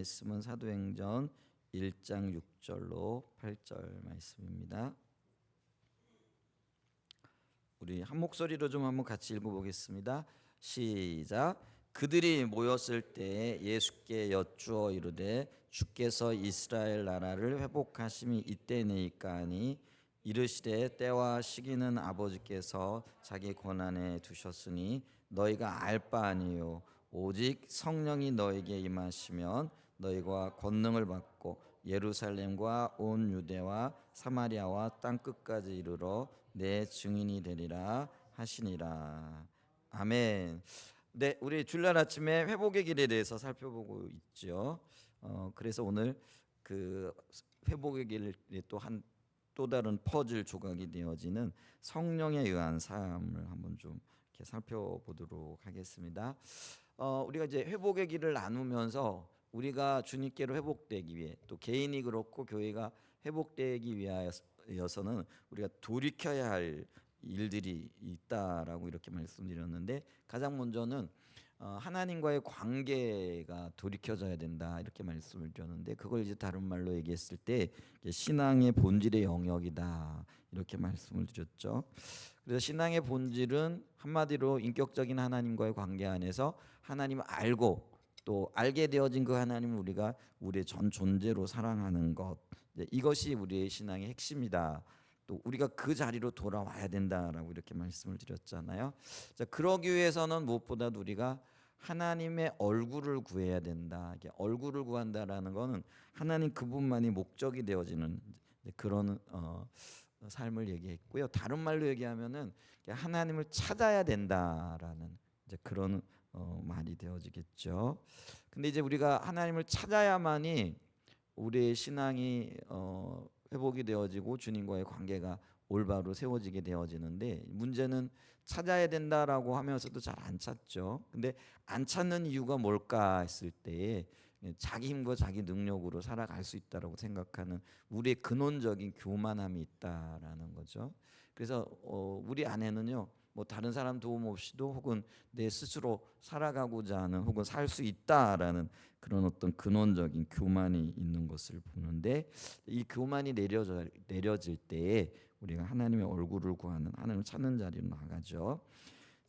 말씀은 사도행전 1장 6절로 8절 말씀입니다. 우리 한 목소리로 좀 한번 같이 읽어보겠습니다. 시작. 그들이 모였을 때 예수께 여쭈어 이르되 주께서 이스라엘 나라를 회복하심이 이때니까 하니 이르시되 때와 시기는 아버지께서 자기 권한에 두셨으니 너희가 알 바 아니요 오직 성령이 너에게 임하시면 너희가 권능을 받고 예루살렘과 온 유대와 사마리아와 땅 끝까지 이르러 내 증인이 되리라 하시니라. 아멘. 네, 우리 주일날 아침에 회복의 길에 대해서 살펴보고 있죠. 그래서 오늘 그 회복의 길에 또 다른 퍼즐 조각이 되어지는 성령에 의한 삶을 한번 좀 이렇게 살펴보도록 하겠습니다. 우리가 이제 회복의 길을 나누면서 우리가 주님께로 회복되기 위해 또 개인이 그렇고 교회가 회복되기 위하여서는 우리가 돌이켜야 할 일들이 있다라고 이렇게 말씀드렸는데, 가장 먼저는 하나님과의 관계가 돌이켜져야 된다 이렇게 말씀을 드렸는데, 그걸 이제 다른 말로 얘기했을 때 신앙의 본질의 영역이다 이렇게 말씀을 드렸죠. 그래서 신앙의 본질은 한마디로 인격적인 하나님과의 관계 안에서 하나님을 알고 또 알게 되어진 그 하나님을 우리가 우리의 전 존재로 사랑하는 것, 이것이 우리의 신앙의 핵심이다. 또 우리가 그 자리로 돌아와야 된다라고 이렇게 말씀을 드렸잖아요. 자, 그러기 위해서는 무엇보다도 우리가 하나님의 얼굴을 구해야 된다. 이게 얼굴을 구한다라는 것은 하나님 그분만이 목적이 되어지는 그런 삶을 얘기했고요. 다른 말로 얘기하면은 하나님을 찾아야 된다라는 이제 그런 말이 되어지겠죠. 근데 이제 우리가 하나님을 찾아야만이 우리의 신앙이 회복이 되어지고 주님과의 관계가 올바로 세워지게 되어지는데, 문제는 찾아야 된다라고 하면서도 잘 안 찾죠. 근데 안 찾는 이유가 뭘까 했을 때에 자기 힘과 자기 능력으로 살아갈 수 있다라고 생각하는 우리의 근원적인 교만함이 있다라는 거죠. 그래서 우리 안에는요, 뭐 다른 사람 도움 없이도 혹은 내 스스로 살아가고자 하는 혹은 살 수 있다라는 그런 어떤 근원적인 교만이 있는 것을 보는데, 이 교만이 내려질 때에 우리가 하나님의 얼굴을 구하는, 하나님을 찾는 자리로 나가죠.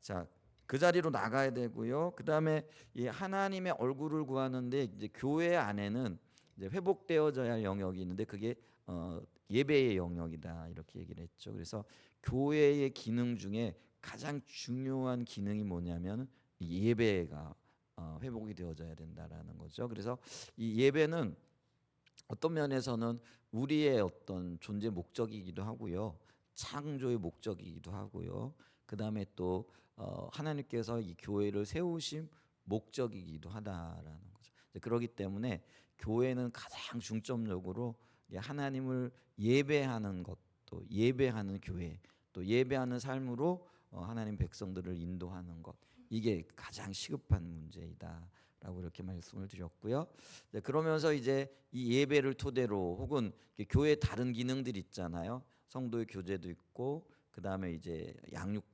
자, 그 자리로 나가야 되고요. 그 다음에 이 하나님의 얼굴을 구하는데 이제 교회 안에는 이제 회복되어져야 할 영역이 있는데, 그게 예배의 영역이다 이렇게 얘기를 했죠. 그래서 교회의 기능 중에 가장 중요한 기능이 뭐냐면 예배가 회복이 되어져야 된다라는 거죠. 그래서 이 예배는 어떤 면에서는 우리의 어떤 존재 목적이기도 하고요, 창조의 목적이기도 하고요, 그 다음에 또 하나님께서 이 교회를 세우신 목적이기도 하다라는 거죠. 그렇기 때문에 교회는 가장 중점적으로 하나님을 예배하는 것, 또 예배하는 교회, 또 예배하는 삶으로 하나님 백성들을 인도하는 것, 이게 가장 시급한 문제이다라고 이렇게 말씀을 드렸고요. 그러면서 이제 이 예배를 토대로 혹은 교회 다른 기능들이 있잖아요. 성도의 교제도 있고, 그 다음에 이제 양육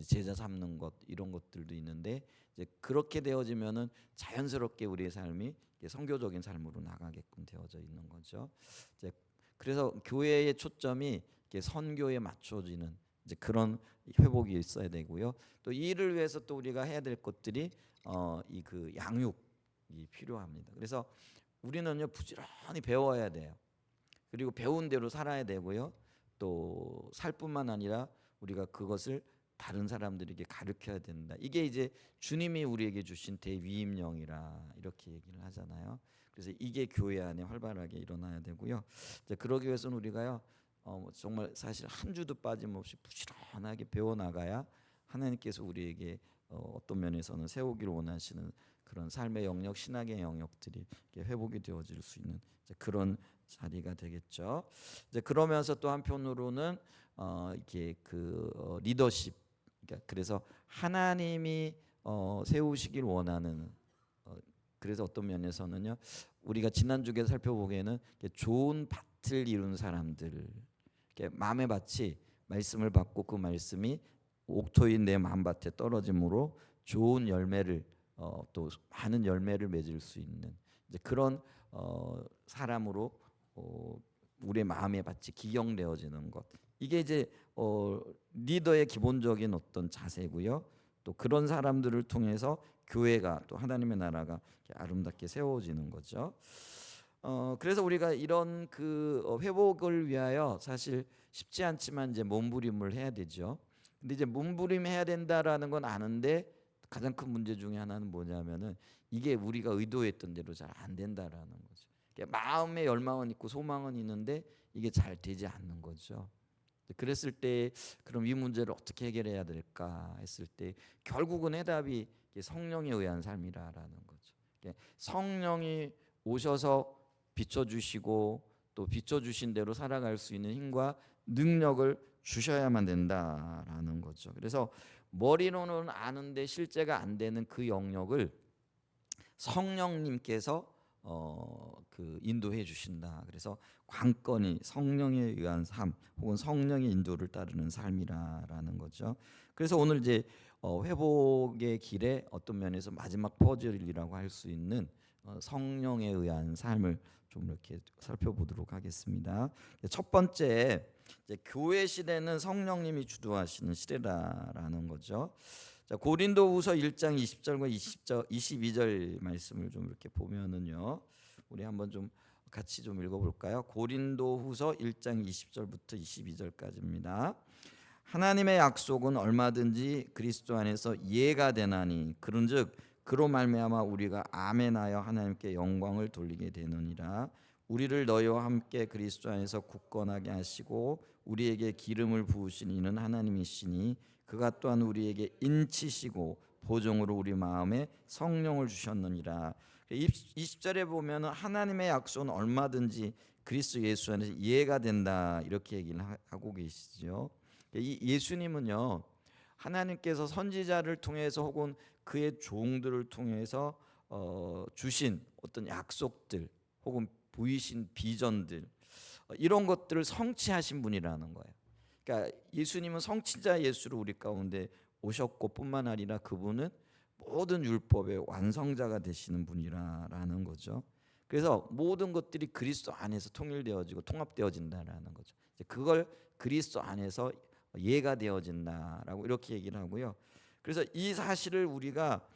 제자 삼는 것, 이런 것들도 있는데, 이제 그렇게 되어지면은 자연스럽게 우리의 삶이 선교적인 삶으로 나가게끔 되어져 있는 거죠. 이제 그래서 교회의 초점이 선교에 맞춰지는 이제 그런 회복이 있어야 되고요. 또 이를 위해서 또 우리가 해야 될 것들이 이 그 양육이 필요합니다. 그래서 우리는요, 부지런히 배워야 돼요. 그리고 배운 대로 살아야 되고요. 또 살 뿐만 아니라 우리가 그것을 다른 사람들에게 가르쳐야 된다. 이게 이제 주님이 우리에게 주신 대위임령이라 이렇게 얘기를 하잖아요. 그래서 이게 교회 안에 활발하게 일어나야 되고요. 이제 그러기 위해서는 우리가요, 정말 사실 한 주도 빠짐없이 부지런하게 배워 나가야 하나님께서 우리에게 어떤 면에서는 세우기를 원하시는 그런 삶의 영역, 신학의 영역들이 회복이 되어질 수 있는 그런 자리가 되겠죠. 이제 그러면서 또 한편으로는 이게 그 리더십, 그러니까 그래서 하나님이 세우시길 원하는, 그래서 어떤 면에서는요, 우리가 지난주에 살펴보기에는 좋은 밭을 이룬 사람들, 마음의 밭이 말씀을 받고 그 말씀이 옥토인 내 마음밭에 떨어짐으로 좋은 열매를 또 많은 열매를 맺을 수 있는 이제 그런 사람으로 우리의 마음에 같이 기경되어지는 것. 이게 이제 리더의 기본적인 어떤 자세고요. 또 그런 사람들을 통해서 교회가 또 하나님의 나라가 아름답게 세워지는 거죠. 그래서 우리가 이런 회복을 위하여 사실 쉽지 않지만 이제 몸부림을 해야 되죠. 근데 이제 몸부림해야 된다라는 건 아는데 가장 큰 문제 중에 하나는 뭐냐면은 이게 우리가 의도했던 대로 잘 안 된다라는 거죠. 마음의 열망은 있고 소망은 있는데 이게 잘 되지 않는 거죠. 그랬을 때 그럼 이 문제를 어떻게 해결해야 될까 했을 때 결국은 해답이 성령에 의한 삶이라는 거죠. 성령이 오셔서 비춰주시고 또 비춰주신 대로 살아갈 수 있는 힘과 능력을 주셔야만 된다라는 거죠. 그래서 머리로는 아는데 실제가 안 되는 그 영역을 성령님께서 인도해 주신다. 그래서 관건이 성령에 의한 삶 혹은 성령의 인도를 따르는 삶이라는 거죠. 그래서 오늘 이제 회복의 길에 어떤 면에서 마지막 퍼즐이라고 할 수 있는 성령에 의한 삶을 좀 이렇게 살펴보도록 하겠습니다. 첫 번째, 이제 교회 시대는 성령님이 주도하시는 시대라는 거죠. 자, 고린도후서 1장 20절과 22절 말씀을 좀 이렇게 보면은요. 우리 한번 좀 같이 좀 읽어볼까요? 고린도후서 1장 20절부터 22절까지입니다. 하나님의 약속은 얼마든지 그리스도 안에서 예가 되나니 그런즉 그로 말미암아 우리가 아멘하여 하나님께 영광을 돌리게 되느니라. 우리를 너희와 함께 그리스도 안에서 굳건하게 하시고 우리에게 기름을 부으신 이는 하나님이시니 그가 또한 우리에게 인치시고 보증으로 우리 마음에 성령을 주셨느니라. 20절에 보면 하나님의 약속은 얼마든지 그리스도 예수 안에서 이해가 된다 이렇게 얘기를 하고 계시죠. 이 예수님은요 하나님께서 선지자를 통해서 혹은 그의 종들을 통해서 주신 어떤 약속들 혹은 보이신 비전들 이런 것들을 성취하신 분이라는 거예요. 그러니까 예수님은 성취자 예수로 우리 가운데 오셨고 뿐만 아니라 그분은 모든 율법의 완성자가 되시는 분이라는 거죠. 그래서 모든 것들이 그리스도 안에서 통일되어지고 통합되어진다라는 거죠. 그걸 그리스도 안에서 예가 되어진다라고 이렇게 얘기를 하고요. 그래서 이 사실을 우리가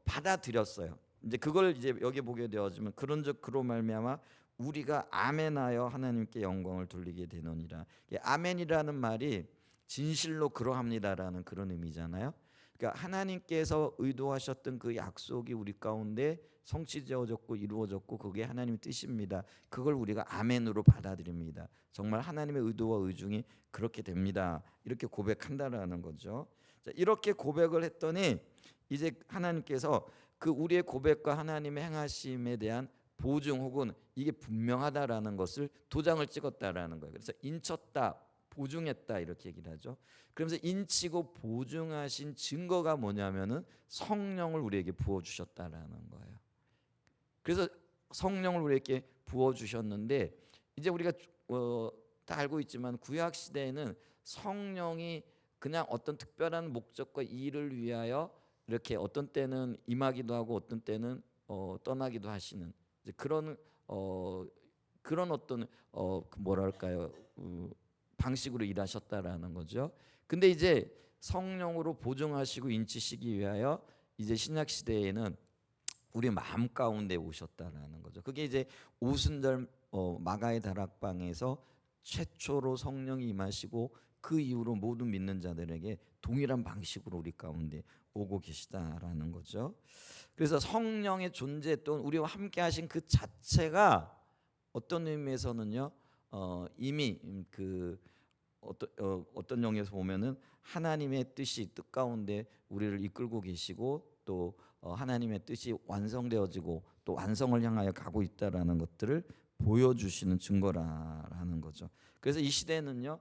받아들였어요. 이제 그걸 이제 여기 보게 되어지면 그런즉 그로 말미암아 우리가 아멘하여 하나님께 영광을 돌리게 되느니라. 아멘이라는 말이 진실로 그러합니다라는 그런 의미잖아요. 그러니까 하나님께서 의도하셨던 그 약속이 우리 가운데 성취되어졌고 이루어졌고 그게 하나님의 뜻입니다. 그걸 우리가 아멘으로 받아들입니다. 정말 하나님의 의도와 의중이 그렇게 됩니다. 이렇게 고백한다라는 거죠. 자, 이렇게 고백을 했더니 이제 하나님께서 그 우리의 고백과 하나님의 행하심에 대한 보증 혹은 이게 분명하다라는 것을 도장을 찍었다라는 거예요. 그래서 인쳤다, 보증했다 이렇게 얘기를 하죠. 그러면서 인치고 보증하신 증거가 뭐냐면은 성령을 우리에게 부어 주셨다라는 거예요. 그래서 성령을 우리에게 부어 주셨는데 이제 우리가 다 알고 있지만 구약 시대에는 성령이 그냥 어떤 특별한 목적과 일을 위하여 이렇게 어떤 때는 임하기도 하고 어떤 때는 떠나기도 하시는 그런 어떤 뭐랄까요 방식으로 일하셨다라는 거죠. 근데 이제 성령으로 보증하시고 인치시기 위하여 이제 신약 시대에는 우리 마음 가운데 오셨다라는 거죠. 그게 이제 오순절 마가의 다락방에서 최초로 성령이 임하시고 그 이후로 모든 믿는 자들에게 동일한 방식으로 우리 가운데 오고 계시다라는 거죠. 그래서 성령의 존재 또는 우리와 함께 하신 그 자체가 어떤 의미에서는요 이미 어떤 영역에서 보면은 하나님의 뜻이 뜻 가운데 우리를 이끌고 계시고 또 하나님의 뜻이 완성되어지고 또 완성을 향하여 가고 있다라는 것들을 보여주시는 증거라는 거죠. 그래서 이 시대는요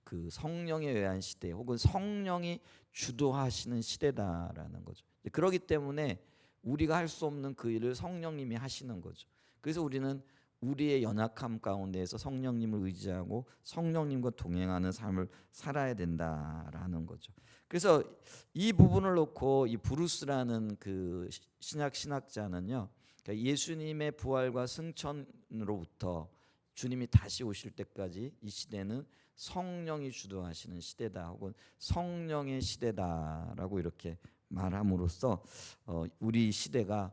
그 성령에 의한 시대 혹은 성령이 주도하시는 시대다라는 거죠. 그렇기 때문에 우리가 할 수 없는 그 일을 성령님이 하시는 거죠. 그래서 우리는 우리의 연약함 가운데에서 성령님을 의지하고 성령님과 동행하는 삶을 살아야 된다라는 거죠. 그래서 이 부분을 놓고 이 브루스라는 그 신학자는요 그러니까 예수님의 부활과 승천으로부터 주님이 다시 오실 때까지 이 시대는 성령이 주도하시는 시대다, 혹은 성령의 시대다라고 이렇게 말함으로써 우리 시대가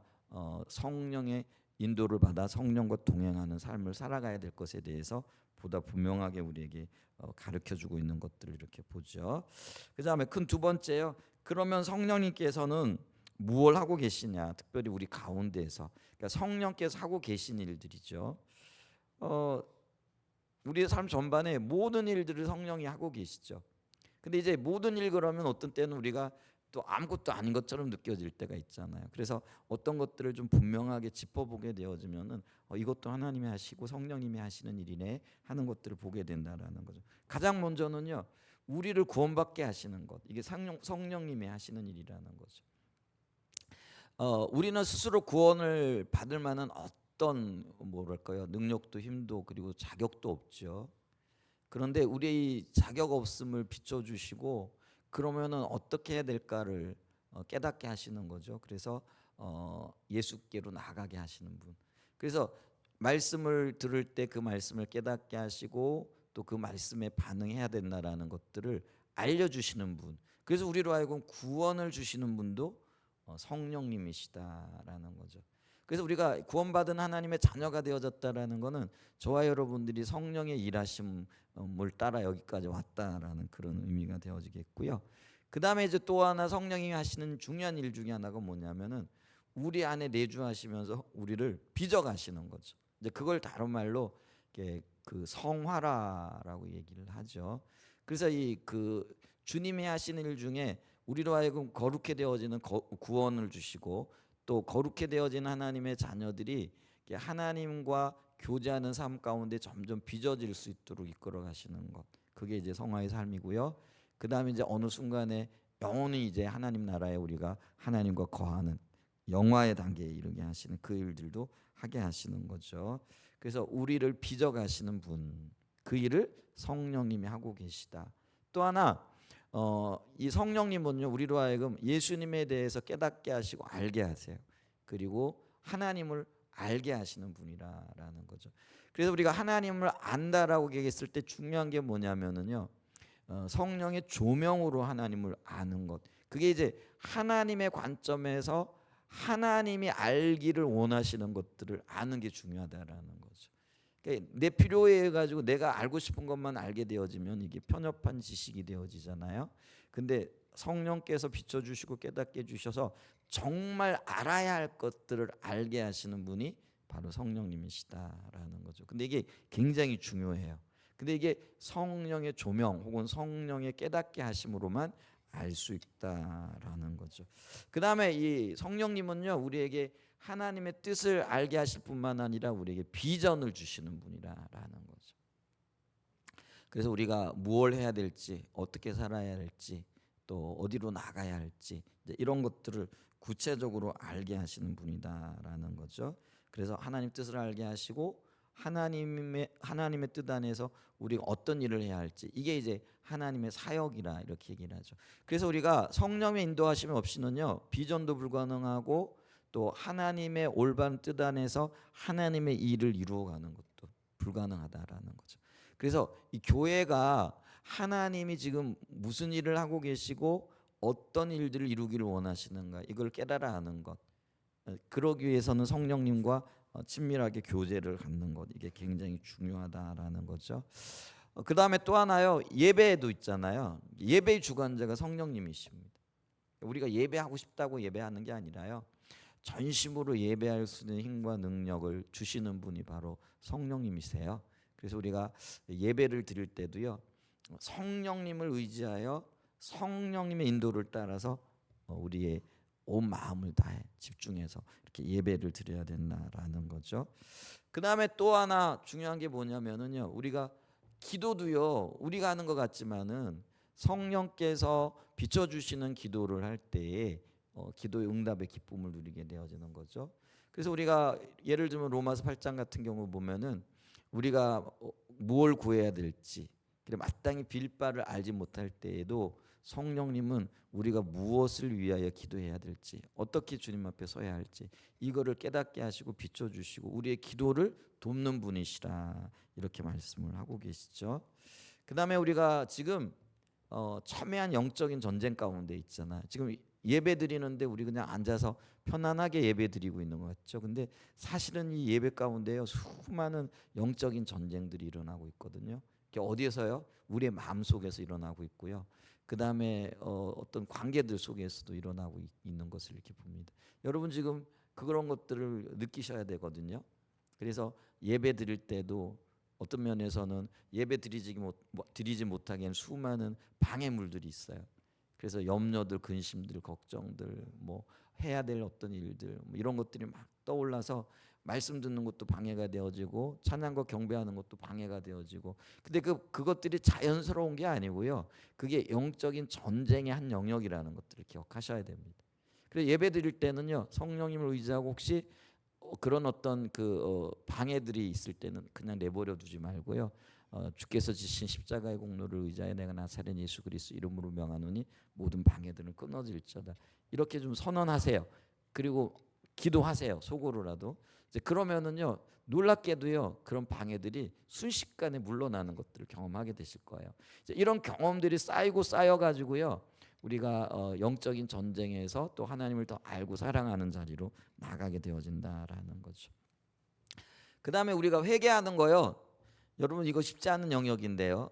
성령의 인도를 받아 성령과 동행하는 삶을 살아가야 될 것에 대해서 보다 분명하게 우리에게 가르쳐주고 있는 것들을 이렇게 보죠. 그다음에 큰 두 번째요. 그러면 성령님께서는 무엇을 하고 계시냐? 특별히 우리 가운데에서, 그러니까 성령께서 하고 계신 일들이죠. 우리의 삶 전반에 모든 일들을 성령이 하고 계시죠. 근데 이제 모든 일 그러면 어떤 때는 우리가 또 아무것도 아닌 것처럼 느껴질 때가 있잖아요. 그래서 어떤 것들을 좀 분명하게 짚어보게 되어지면은 이것도 하나님이 하시고 성령님이 하시는 일이네 하는 것들을 보게 된다라는 거죠. 가장 먼저는요, 우리를 구원받게 하시는 것, 이게 성령님이 하시는 일이라는 거죠. 우리는 스스로 구원을 받을 만한 어떤 뭐랄까요, 능력도 힘도 그리고 자격도 없죠. 그런데 우리의 자격 없음을 비춰주시고 그러면은 어떻게 해야 될까를 깨닫게 하시는 거죠. 그래서 예수께로 나아가게 하시는 분. 그래서 말씀을 들을 때 그 말씀을 깨닫게 하시고 또 그 말씀에 반응해야 된다라는 것들을 알려주시는 분. 그래서 우리로 하여금 구원을 주시는 분도 성령님이시다라는 거죠. 그래서 우리가 구원받은 하나님의 자녀가 되어졌다라는 것은 저와 여러분들이 성령의 일하심을 따라 여기까지 왔다라는 그런 의미가 되어지겠고요. 그 다음에 이제 또 하나 성령이 하시는 중요한 일 중에 하나가 뭐냐면은 우리 안에 내주하시면서 우리를 빚어가시는 거죠. 이제 그걸 다른 말로 그 성화라라고 얘기를 하죠. 그래서 이 그 주님이 하시는 일 중에 우리로 하여금 거룩해 되어지는 구원을 주시고 또 거룩해 되어진 하나님의 자녀들이 하나님과 교제하는 삶 가운데 점점 빚어질 수 있도록 이끌어 가시는 것, 그게 이제 성화의 삶이고요. 그 다음에 이제 어느 순간에 영원히 이제 하나님 나라에 우리가 하나님과 거하는 영화의 단계에 이르게 하시는 그 일들도 하게 하시는 거죠. 그래서 우리를 빚어 가시는 분, 그 일을 성령님이 하고 계시다. 또 하나 이 성령님은요, 우리로 하여금 예수님에 대해서 깨닫게 하시고 알게 하세요. 그리고 하나님을 알게 하시는 분이라는 거죠. 그래서 우리가 하나님을 안다라고 얘기했을 때 중요한 게 뭐냐면은요, 성령의 조명으로 하나님을 아는 것. 그게 이제 하나님의 관점에서 하나님이 알기를 원하시는 것들을 아는 게 중요하다라는 거죠. 그러니까 내 필요에 가지고 내가 알고 싶은 것만 알게 되어지면 이게 편협한 지식이 되어지잖아요. 근데 성령께서 비춰주시고 깨닫게 해주셔서 정말 알아야 할 것들을 알게 하시는 분이 바로 성령님이시다라는 거죠. 근데 이게 굉장히 중요해요. 근데 이게 성령의 조명 혹은 성령의 깨닫게 하심으로만 알 수 있다라는 거죠. 그 다음에 이 성령님은요, 우리에게 하나님의 뜻을 알게 하실 뿐만 아니라 우리에게 비전을 주시는 분이라는 거죠. 그래서 우리가 무엇을 해야 될지, 어떻게 살아야 할지, 또 어디로 나가야 할지, 이런 것들을 구체적으로 알게 하시는 분이다라는 거죠. 그래서 하나님 뜻을 알게 하시고 하나님의 뜻 안에서 우리가 어떤 일을 해야 할지, 이게 이제 하나님의 사역이라 이렇게 얘기를 하죠. 그래서 우리가 성령의 인도하심 없이는요, 비전도 불가능하고 또 하나님의 올바른 뜻 안에서 하나님의 일을 이루어가는 것도 불가능하다라는 거죠. 그래서 이 교회가 하나님이 지금 무슨 일을 하고 계시고 어떤 일들을 이루기를 원하시는가, 이걸 깨달아 아는 것, 그러기 위해서는 성령님과 친밀하게 교제를 갖는 것, 이게 굉장히 중요하다라는 거죠. 그 다음에 또 하나요, 예배도 있잖아요. 예배의 주관자가 성령님이십니다. 우리가 예배하고 싶다고 예배하는 게 아니라요, 전심으로 예배할 수 있는 힘과 능력을 주시는 분이 바로 성령님이세요. 그래서 우리가 예배를 드릴 때도요, 성령님을 의지하여 성령님의 인도를 따라서 우리의 온 마음을 다해 집중해서 이렇게 예배를 드려야 된다라는 거죠. 그 다음에 또 하나 중요한 게 뭐냐면은요, 우리가 기도도요, 우리가 하는 것 같지만은 성령께서 비춰주시는 기도를 할 때에 기도의 응답의 기쁨을 누리게 되어지는 거죠. 그래서 우리가 예를 들면 로마서 8장 같은 경우 보면은 우리가 뭘 구해야 될지, 그래 마땅히 빌 바를 알지 못할 때에도 성령님은 우리가 무엇을 위하여 기도해야 될지, 어떻게 주님 앞에 서야 할지 이거를 깨닫게 하시고 비춰주시고 우리의 기도를 돕는 분이시라, 이렇게 말씀을 하고 계시죠. 그 다음에 우리가 지금 첨예한 영적인 전쟁 가운데 있잖아요. 지금 예배 드리는데 우리 그냥 앉아서 편안하게 예배 드리고 있는 것 같죠. 근데 사실은 이 예배 가운데요, 수많은 영적인 전쟁들이 일어나고 있거든요. 그게 어디에서요? 우리의 마음 속에서 일어나고 있고요. 그 다음에 어떤 관계들 속에서도 일어나고 있는 것을 이렇게 봅니다. 여러분 지금 그런 것들을 느끼셔야 되거든요. 그래서 예배 드릴 때도 어떤 면에서는 예배 드리지 못하기에는 수많은 방해물들이 있어요. 그래서 염려들, 근심들, 걱정들, 뭐 해야 될 어떤 일들, 뭐 이런 것들이 막 떠올라서 말씀 듣는 것도 방해가 되어지고 찬양과 경배하는 것도 방해가 되어지고. 근데 그것들이 자연스러운 게 아니고요. 그게 영적인 전쟁의 한 영역이라는 것들을 기억하셔야 됩니다. 그래서 예배 드릴 때는요, 성령님을 의지하고 혹시 그런 어떤 방해들이 있을 때는 그냥 내버려 두지 말고요. 주께서 지신 십자가의 공로를 의지하여 내가 나사렛 예수 그리스도 이름으로 명하노니 모든 방해들은 끊어질지어다. 이렇게 좀 선언하세요. 그리고 기도하세요. 속으로라도. 이제 그러면은요, 놀랍게도요, 그런 방해들이 순식간에 물러나는 것들을 경험하게 되실 거예요. 이제 이런 경험들이 쌓이고 쌓여 가지고요, 우리가 영적인 전쟁에서 또 하나님을 더 알고 사랑하는 자리로 나가게 되어진다라는 거죠. 그 다음에 우리가 회개하는 거요, 여러분 이거 쉽지 않은 영역인데요.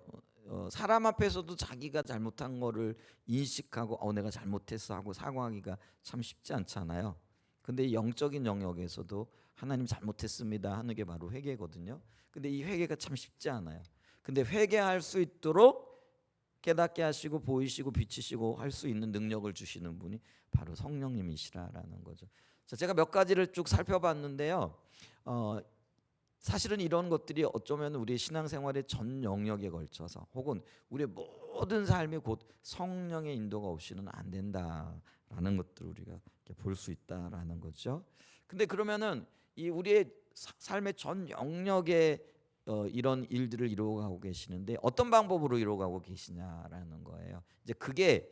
사람 앞에서도 자기가 잘못한 거를 인식하고 내가 잘못했어 하고 사과하기가 참 쉽지 않잖아요. 근데 이 영적인 영역에서도 하나님 잘못했습니다 하는 게 바로 회개거든요. 근데 이 회개가 참 쉽지 않아요. 근데 회개할 수 있도록 깨닫게 하시고 보이시고 비치시고 할 수 있는 능력을 주시는 분이 바로 성령님이시라라는 거죠. 자, 제가 몇 가지를 쭉 살펴봤는데요. 사실은 이런 것들이 어쩌면 우리의 신앙생활의 전 영역에 걸쳐서 혹은 우리의 모든 삶이 곧 성령의 인도가 없이는 안 된다라는 것들을 우리가 볼 수 있다라는 거죠. 근데 그러면은 이 우리의 삶의 전 영역에 이런 일들을 이루어가고 계시는데 어떤 방법으로 이루어가고 계시냐라는 거예요. 이제 그게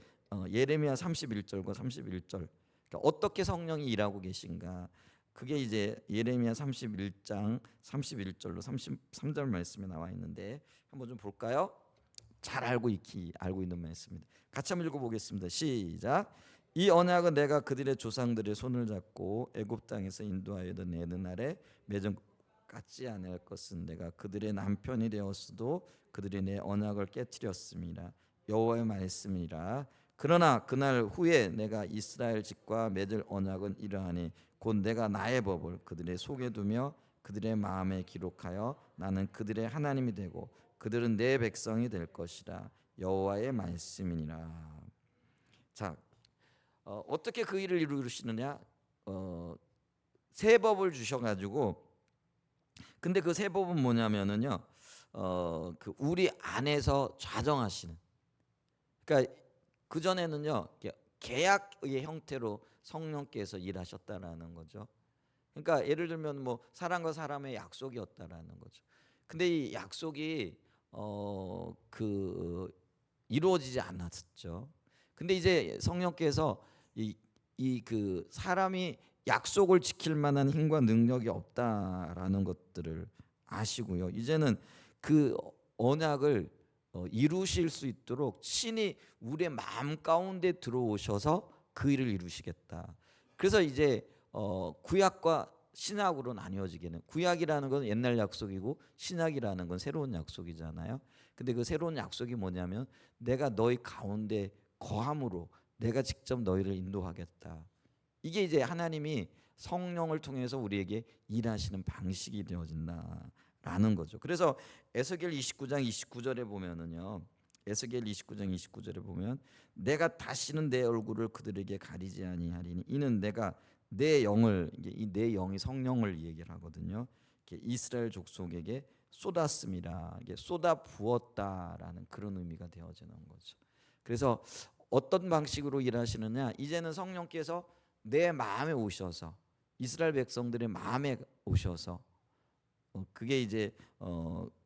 예레미야 31절과 31절, 그러니까 어떻게 성령이 일하고 계신가, 그게 이제 예레미야 31장 31절로 33절 말씀에 나와 있는데 한번 좀 볼까요? 잘 알고 있는 말씀입니다. 같이 한번 읽어보겠습니다. 시작. 이 언약은 내가 그들의 조상들의 손을 잡고 애굽 땅에서 인도하여 내는 날에 맺은 같지 않을 것은 내가 그들의 남편이 되었어도 그들이 내 언약을 깨뜨렸습니다. 여호와의 말씀이라. 그러나 그날 후에 내가 이스라엘 집과 맺을 언약은 이러하니 곧 내가 나의 법을 그들의 속에 두며 그들의 마음에 기록하여 나는 그들의 하나님이 되고 그들은 내 백성이 될 것이라. 여호와의 말씀이니라. 자, 어떻게 그 일을 이루시느냐? 새 법을 주셔가지고, 근데 그 새 법은 뭐냐면은요, 그 우리 안에서 좌정하시는. 그러니까 그 전에는요, 계약의 형태로 성령께서 일하셨다라는 거죠. 그러니까 예를 들면 뭐 사람과 사람의 약속이었다라는 거죠. 근데 이 약속이 이루어지지 않았죠. 근데 이제 성령께서 그 사람이 약속을 지킬 만한 힘과 능력이 없다라는 것들을 아시고요. 이제는 그 언약을 이루실 수 있도록 친히 우리의 마음 가운데 들어오셔서 그 일을 이루시겠다. 그래서 이제 구약과 신약으로 나뉘어지게는, 구약이라는 건 옛날 약속이고 신약이라는 건 새로운 약속이잖아요. 근데 그 새로운 약속이 뭐냐면 내가 너희 가운데 거함으로 내가 직접 너희를 인도하겠다. 이게 이제 하나님이 성령을 통해서 우리에게 일하시는 방식이 되어진다라는 거죠. 그래서 에스겔 29장 29절에 보면은요. 에스겔 29장 29절에 보면 내가 다시는 내 얼굴을 그들에게 가리지 아니하리니 이는 내가 내 영을, 이 내 영이 성령을 얘기를 하거든요. 이스라엘 족속에게 쏟았습니다. 이게 쏟아 부었다라는 그런 의미가 되어지는 거죠. 그래서 어떤 방식으로 일하시느냐? 이제는 성령께서 내 마음에 오셔서 이스라엘 백성들의 마음에 오셔서 그게 이제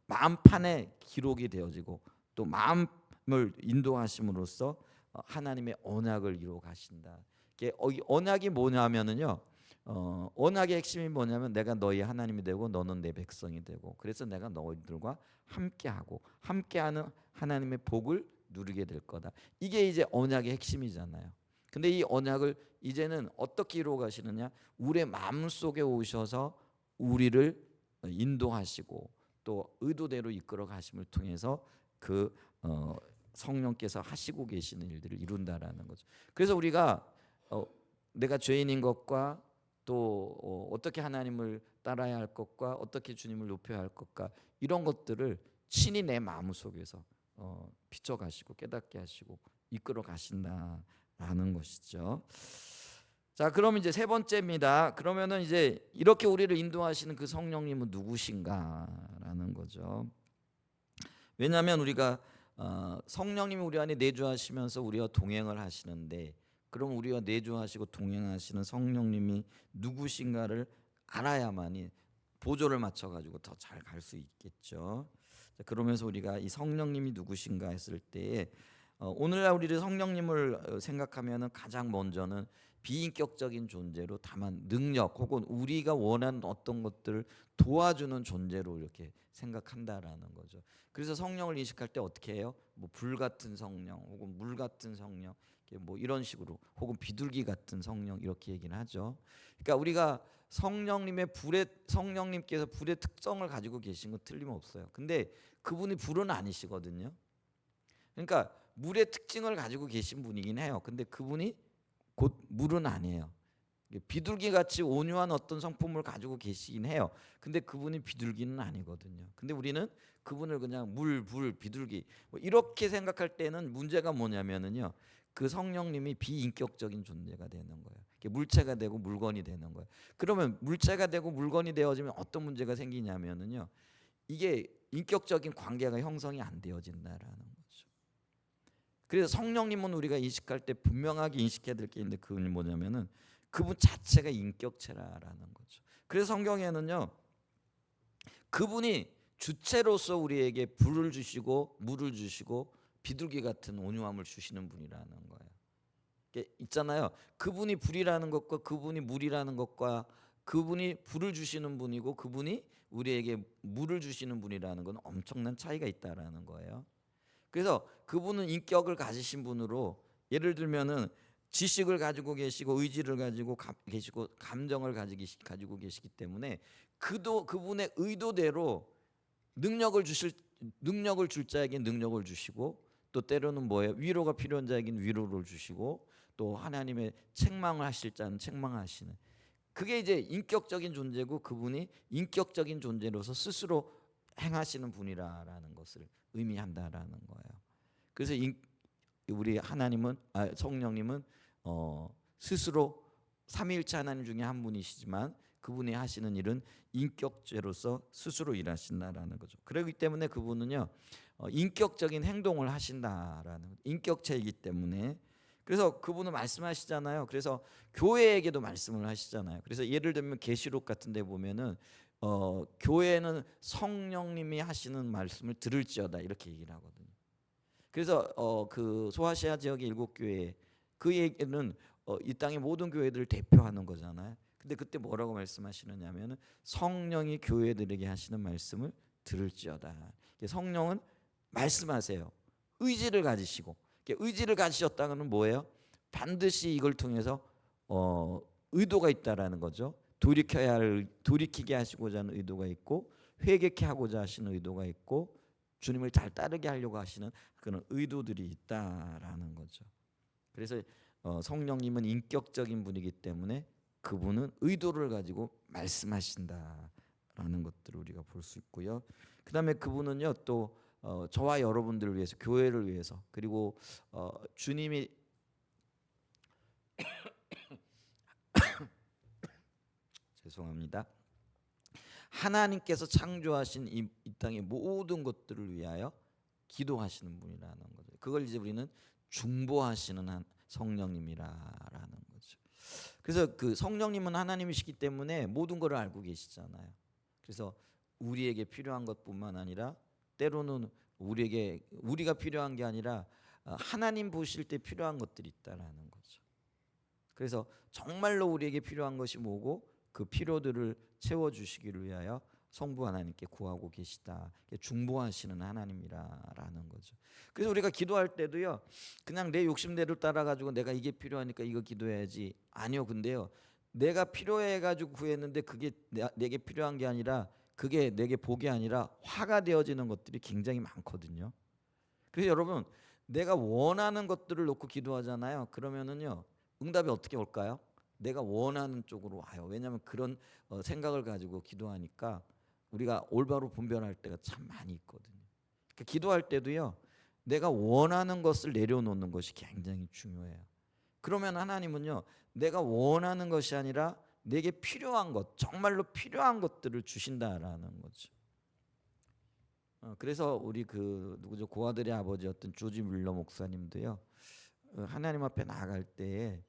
마음판에 기록이 되어지고 또 마음을 인도하심으로써 하나님의 언약을 이루어 가신다. 이게 언약이 뭐냐면은요. 언약의 핵심이 뭐냐면 내가 너희 하나님이 되고 너는 내 백성이 되고 그래서 내가 너희들과 함께하고 함께하는 하나님의 복을 누리게 될 거다. 이게 이제 언약의 핵심이잖아요. 근데 이 언약을 이제는 어떻게 이루어 가시느냐? 우리의 마음속에 오셔서 우리를 인도하시고 또 의도대로 이끌어 가심을 통해서 그 성령께서 하시고 계시는 일들을 이룬다라는 거죠. 그래서 우리가 내가 죄인인 것과 또 어떻게 하나님을 따라야 할 것과 어떻게 주님을 높여야 할 것과 이런 것들을 친히 내 마음속에서 비춰가시고 깨닫게 하시고 이끌어 가신다라는 것이죠. 자, 그럼 이제 세 번째입니다. 그러면은 이제 이렇게 우리를 인도하시는 그 성령님은 누구신가라는 거죠. 왜냐하면 우리가 성령님이 우리 안에 내주하시면서 우리와 동행을 하시는데, 그럼 우리와 내주하시고 동행하시는 성령님이 누구신가를 알아야만이 보조를 맞춰가지고 더 잘 갈 수 있겠죠. 자, 그러면서 우리가 이 성령님이 누구신가 했을 때 오늘날 우리를 성령님을 생각하면은 가장 먼저는 비인격적인 존재로 다만 능력 혹은 우리가 원하는 어떤 것들을 도와주는 존재로 이렇게 생각한다라는 거죠. 그래서 성령을 인식할 때 어떻게 해요? 뭐 불 같은 성령 혹은 물 같은 성령 뭐 이런 식으로 혹은 비둘기 같은 성령 이렇게 얘기를 하죠. 그러니까 우리가 성령님께서 불의 특성을 가지고 계신 건 틀림없어요. 근데 그분이 불은 아니시거든요. 그러니까 물의 특징을 가지고 계신 분이긴 해요. 근데 그분이 곧 물은 아니에요. 비둘기 같이 온유한 어떤 성품을 가지고 계시긴 해요. 근데 그분이 비둘기는 아니거든요. 근데 우리는 그분을 그냥 물, 불, 비둘기 뭐 이렇게 생각할 때는 문제가 뭐냐면은요. 그 성령님이 비인격적인 존재가 되는 거예요. 물체가 되고 물건이 되는 거예요. 그러면 물체가 되고 물건이 되어지면 어떤 문제가 생기냐면은요. 이게 인격적인 관계가 형성이 안 되어진다라는 거죠. 그래서 성령님은 우리가 인식할 때 분명하게 인식해야 될 게 있는데 그건 뭐냐면은 그분 자체가 인격체라는 거죠. 그래서 성경에는요. 그분이 주체로서 우리에게 불을 주시고 물을 주시고 비둘기 같은 온유함을 주시는 분이라는 거예요. 있잖아요. 그분이 불이라는 것과 그분이 물이라는 것과 그분이 불을 주시는 분이고 그분이 우리에게 물을 주시는 분이라는 건 엄청난 차이가 있다라는 거예요. 그래서 그분은 인격을 가지신 분으로 예를 들면은 지식을 가지고 계시고 의지를 가지고 계시고 감정을 가지고 계시기 때문에 그분의 의도대로 능력을 줄 자에게 능력을 주시고 또 때로는 뭐예요? 위로가 필요한 자에게는 위로를 주시고 또 하나님의 책망을 하실 자는 책망하시는 그게 이제 인격적인 존재고 그분이 인격적인 존재로서 스스로 행하시는 분이라는 것을 의미한다라는 거예요. 그래서 우리 성령님은 스스로 삼위일체 하나님 중에 한 분이시지만 그분이 하시는 일은 인격체로서 스스로 일하신다라는 거죠. 그렇기 때문에 그분은요 인격적인 행동을 하신다라는 인격체이기 때문에 그래서 그분은 말씀하시잖아요. 그래서 교회에게도 말씀을 하시잖아요. 그래서 예를 들면 계시록 같은 데 보면은 교회는 성령님이 하시는 말씀을 들을지어다 이렇게 얘기를 하거든요. 그래서 그 소아시아 지역의 7교회 그 얘기는 이 땅의 모든 교회들을 대표하는 거잖아요. 근데 그때 뭐라고 말씀하시느냐면은 성령이 교회들에게 하시는 말씀을 들을지어다. 성령은 말씀하세요. 의지를 가지시고 의지를 가지셨다는 뭐예요? 반드시 이걸 통해서 의도가 있다라는 거죠. 돌이키게 하시고자 하는 의도가 있고 회개케 하고자 하시는 의도가 있고 주님을 잘 따르게 하려고 하시는 그런 의도들이 있다라는 거죠. 그래서 성령님은 인격적인 분이기 때문에 그분은 의도를 가지고 말씀하신다라는 것들을 우리가 볼 수 있고요. 그다음에 그분은요 또 저와 여러분들을 위해서 교회를 위해서 그리고 주님이 죄송합니다. 하나님께서 창조하신 이 땅의 모든 것들을 위하여 기도하시는 분이라는 거죠. 그걸 이제 우리는 중보하시는 성령님이라는 거죠. 그래서 그 성령님은 하나님이시기 때문에 모든 것을 알고 계시잖아요. 그래서 우리에게 필요한 것뿐만 아니라 때로는 우리가 필요한 게 아니라 하나님 보실 때 필요한 것들이 있다라는 거죠. 그래서 정말로 우리에게 필요한 것이 뭐고 그 필요들을 채워주시기를 위하여 성부 하나님께 구하고 계시다. 중보하시는 하나님이라는 거죠. 그래서 우리가 기도할 때도요, 그냥 내 욕심대로 따라가지고 내가 이게 필요하니까 이거 기도해야지. 아니요. 근데요, 내가 필요해가지고 구했는데 그게 내게 필요한 게 아니라 그게 내게 복이 아니라 화가 되어지는 것들이 굉장히 많거든요. 그래서 여러분, 내가 원하는 것들을 놓고 기도하잖아요. 그러면은요, 응답이 어떻게 올까요? 내가 원하는 쪽으로 와요. 왜냐하면 그런 생각을 가지고 기도하니까 우리가 올바로 분별할 때가 참 많이 있거든요. 그러니까 기도할 때도요, 내가 원하는 것을 내려놓는 것이 굉장히 중요해요. 그러면 하나님은요, 내가 원하는 것이 아니라 내게 필요한 것, 정말로 필요한 것들을 주신다라는 거죠. 그래서 우리 그 누구죠, 고아들의 아버지였던 조지 뮬러 목사님도요, 하나님 앞에 나아갈 때에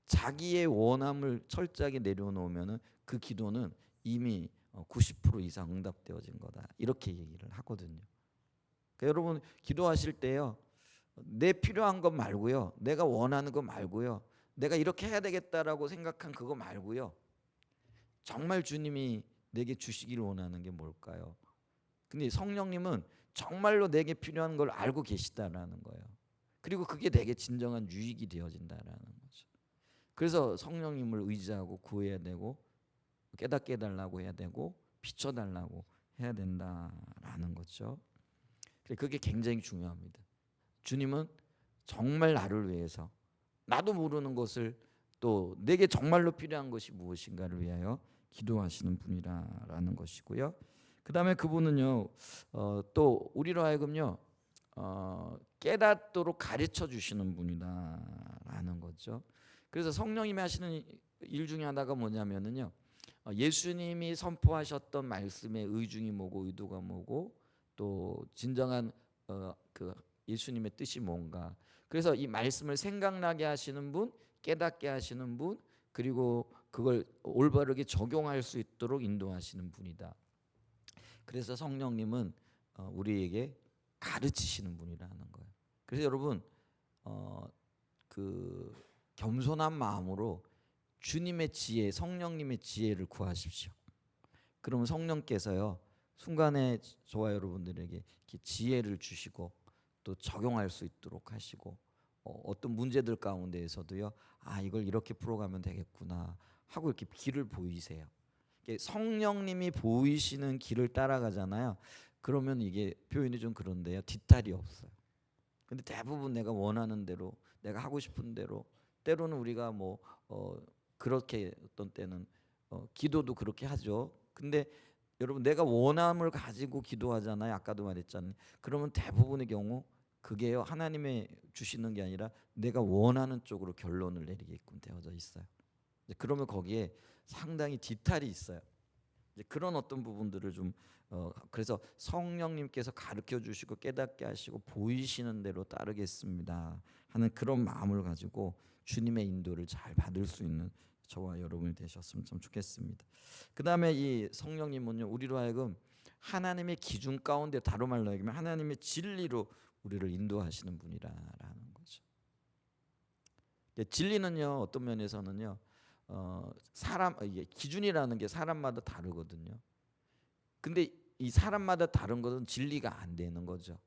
자기의 원함을 철저하게 내려놓으면은 그 기도는 이미 90% 이상 응답되어진 거다, 이렇게 얘기를 하거든요. 그러니까 여러분 기도하실 때요, 내 필요한 것 말고요, 내가 원하는 것 말고요, 내가 이렇게 해야 되겠다라고 생각한 그거 말고요, 정말 주님이 내게 주시기를 원하는 게 뭘까요? 근데 성령님은 정말로 내게 필요한 걸 알고 계시다라는 거예요. 그리고 그게 내게 진정한 유익이 되어진다라는 거죠. 그래서 성령님을 의지하고 구해야 되고 깨닫게 해달라고 해야 되고 비춰달라고 해야 된다라는 거죠. 그게 굉장히 중요합니다. 주님은 정말 나를 위해서, 나도 모르는 것을, 또 내게 정말로 필요한 것이 무엇인가를 위하여 기도하시는 분이라는 것이고요. 그 다음에 그분은요, 또 우리로 하여금요, 깨닫도록 가르쳐 주시는 분이다라는 거죠. 그래서 성령님이 하시는 일 중에 하나가 뭐냐면은요, 예수님이 선포하셨던 말씀의 의중이 뭐고 의도가 뭐고 또 진정한 그 예수님의 뜻이 뭔가, 그래서 이 말씀을 생각나게 하시는 분, 깨닫게 하시는 분, 그리고 그걸 올바르게 적용할 수 있도록 인도하시는 분이다. 그래서 성령님은 우리에게 가르치시는 분이라는 거예요. 그래서 여러분 그 겸손한 마음으로 주님의 지혜, 성령님의 지혜를 구하십시오. 그러면 성령께서요, 순간에 저와 여러분들에게 이렇게 지혜를 주시고 또 적용할 수 있도록 하시고, 어떤 문제들 가운데에서도요, 아 이걸 이렇게 풀어가면 되겠구나 하고 이렇게 길을 보이세요. 성령님이 보이시는 길을 따라가잖아요. 그러면 이게 표현이 좀 그런데요, 뒤탈이 없어요. 근데 대부분 내가 원하는 대로, 내가 하고 싶은 대로, 때로는 우리가 뭐 그렇게 어떤 때는 기도도 그렇게 하죠. 근데 여러분 내가 원함을 가지고 기도하잖아요. 아까도 말했잖아요. 그러면 대부분의 경우 그게요, 하나님의 주시는 게 아니라 내가 원하는 쪽으로 결론을 내리게끔 되어져 있어요. 그러면 거기에 상당히 뒤탈이 있어요. 그런 어떤 부분들을 좀 그래서 성령님께서 가르쳐 주시고 깨닫게 하시고 보이시는 대로 따르겠습니다 하는 그런 마음을 가지고 주님의 인도를 잘 받을 수 있는 저와 여러분이 되셨으면 좀 좋겠습니다. 그 다음에 이 성령님은요, 우리로 하여금 하나님의 기준 가운데, 다른 말로 얘기하면 하나님의 진리로 우리를 인도하시는 분이라는 거죠. 진리는요, 어떤 면에서는요, 사람 기준이라는 게 사람마다 다르거든요. 근데 이 사람마다 다른 것은 진리가 안 되는 거죠.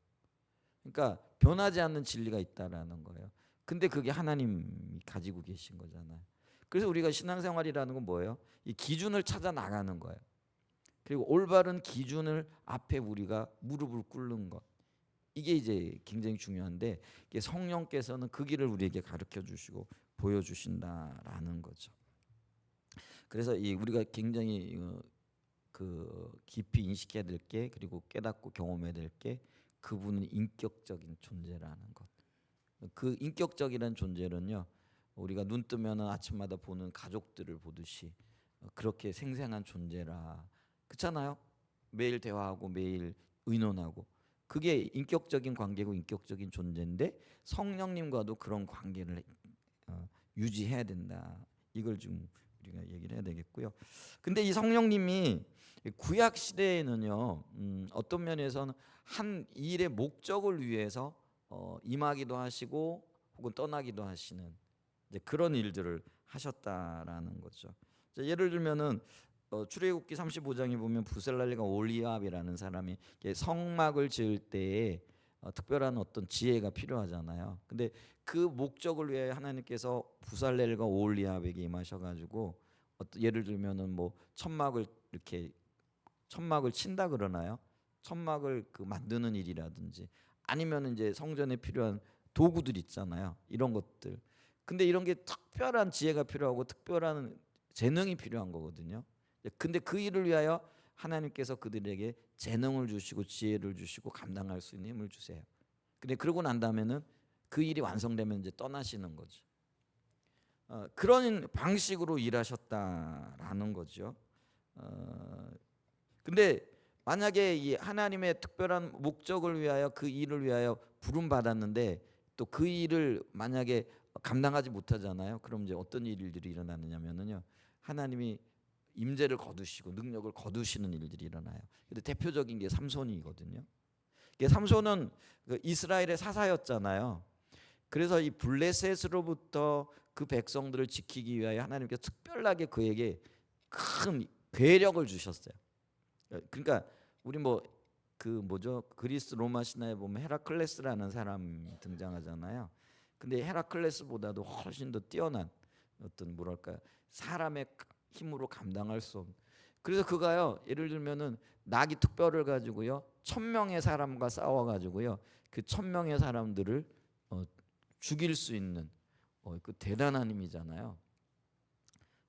그러니까 변하지 않는 진리가 있다라는 거예요. 근데 그게 하나님이 가지고 계신 거잖아요. 그래서 우리가 신앙생활이라는 건 뭐예요? 이 기준을 찾아 나가는 거예요. 그리고 올바른 기준을 앞에 우리가 무릎을 꿇는 것, 이게 이제 굉장히 중요한데, 성령께서는 그 길을 우리에게 가르쳐 주시고 보여주신다라는 거죠. 그래서 이 우리가 굉장히 그 깊이 인식해야 될 게, 그리고 깨닫고 경험해야 될 게, 그분은 인격적인 존재라는 것. 그 인격적이라는 존재는요, 우리가 눈 뜨면 아침마다 보는 가족들을 보듯이 그렇게 생생한 존재라, 그렇잖아요. 매일 대화하고 매일 의논하고, 그게 인격적인 관계고 인격적인 존재인데 성령님과도 그런 관계를 유지해야 된다. 이걸 좀 우리가 얘기를 해야 되겠고요. 근데 이 성령님이 구약 시대에는요, 어떤 면에서는 한 일의 목적을 위해서 임하기도 하시고 혹은 떠나기도 하시는 이제 그런 일들을 하셨다라는 거죠. 예를 들면은 출애굽기 35장에 보면 부살렐과 올리압이라는 사람이 성막을 지을 때에 특별한 어떤 지혜가 필요하잖아요. 근데 그 목적을 위해 하나님께서 부살렐과 올리압에게 임하셔가지고 예를 들면은 뭐 천막을 이렇게 천막을 친다 그러나요? 천막을 그 만드는 일이라든지 아니면 이제 성전에 필요한 도구들 있잖아요. 이런 것들. 근데 이런 게 특별한 지혜가 필요하고 특별한 재능이 필요한 거거든요. 근데 그 일을 위하여 하나님께서 그들에게 재능을 주시고 지혜를 주시고 감당할 수 있는 힘을 주세요. 근데 그러고 난 다음에는 그 일이 완성되면 이제 떠나시는 거죠. 그런 방식으로 일하셨다라는 거죠. 근데 만약에 이 하나님의 특별한 목적을 위하여 그 일을 위하여 부름 받았는데 또 그 일을 만약에 감당하지 못하잖아요. 그럼 이제 어떤 일들이 일어나느냐면요. 하나님이 임재를 거두시고 능력을 거두시는 일들이 일어나요. 근데 대표적인 게 삼손이거든요. 삼손은 그 이스라엘의 사사였잖아요. 그래서 이 블레셋으로부터 그 백성들을 지키기 위하여 하나님께서 특별하게 그에게 큰 괴력을 주셨어요. 그러니까 우리 뭐 그 뭐죠? 그리스 로마 신화에 보면 헤라클레스라는 사람이 등장하잖아요. 근데 헤라클레스보다도 훨씬 더 뛰어난 어떤 뭐랄까 사람의 힘으로 감당할 수 없는. 그래서 그가요 예를 들면은 나귀 특별을 가지고요 1,000명의 사람과 싸워가지고요 그 1,000명의 사람들을 죽일 수 있는 그 대단한 힘이잖아요.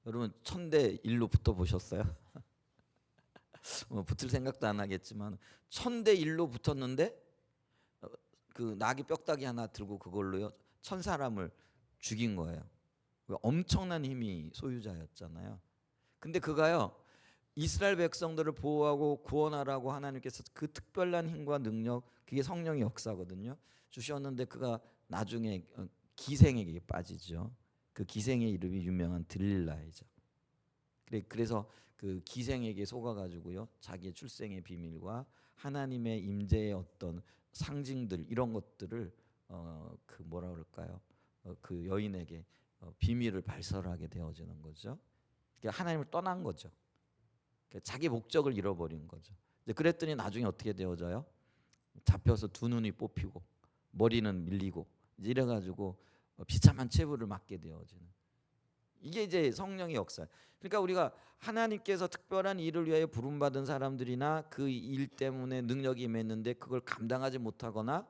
여러분 1,000대 1로 붙어보셨어요? 붙을 생각도 안 하겠지만 1,000대 1로 붙었는데 그 나귀 뼈다귀 하나 들고 그걸로요 1,000사람을 죽인 거예요. 엄청난 힘이 소유자였잖아요. 근데 그가요 이스라엘 백성들을 보호하고 구원하라고 하나님께서 그 특별한 힘과 능력 그게 성령의 역사거든요. 주셨는데 그가 나중에 기생에게 빠지죠. 그 기생의 이름이 유명한 들릴라이죠. 그래서 그 기생에게 속아가지고요 자기의 출생의 비밀과 하나님의 임재의 어떤 상징들 이런 것들을 그 뭐라 그럴까요? 그 여인에게 비밀을 발설하게 되어지는 거죠. 그러니까 하나님을 떠난 거죠. 그러니까 자기 목적을 잃어버린 거죠. 그랬더니 나중에 어떻게 되어져요? 잡혀서 두 눈이 뽑히고 머리는 밀리고 이래가지고 비참한 체부를 맞게 되어지는. 이게 이제 성령의 역사. 그러니까 우리가 하나님께서 특별한 일을 위하여 부름받은 사람들이나 그 일 때문에 능력이 임했는데 그걸 감당하지 못하거나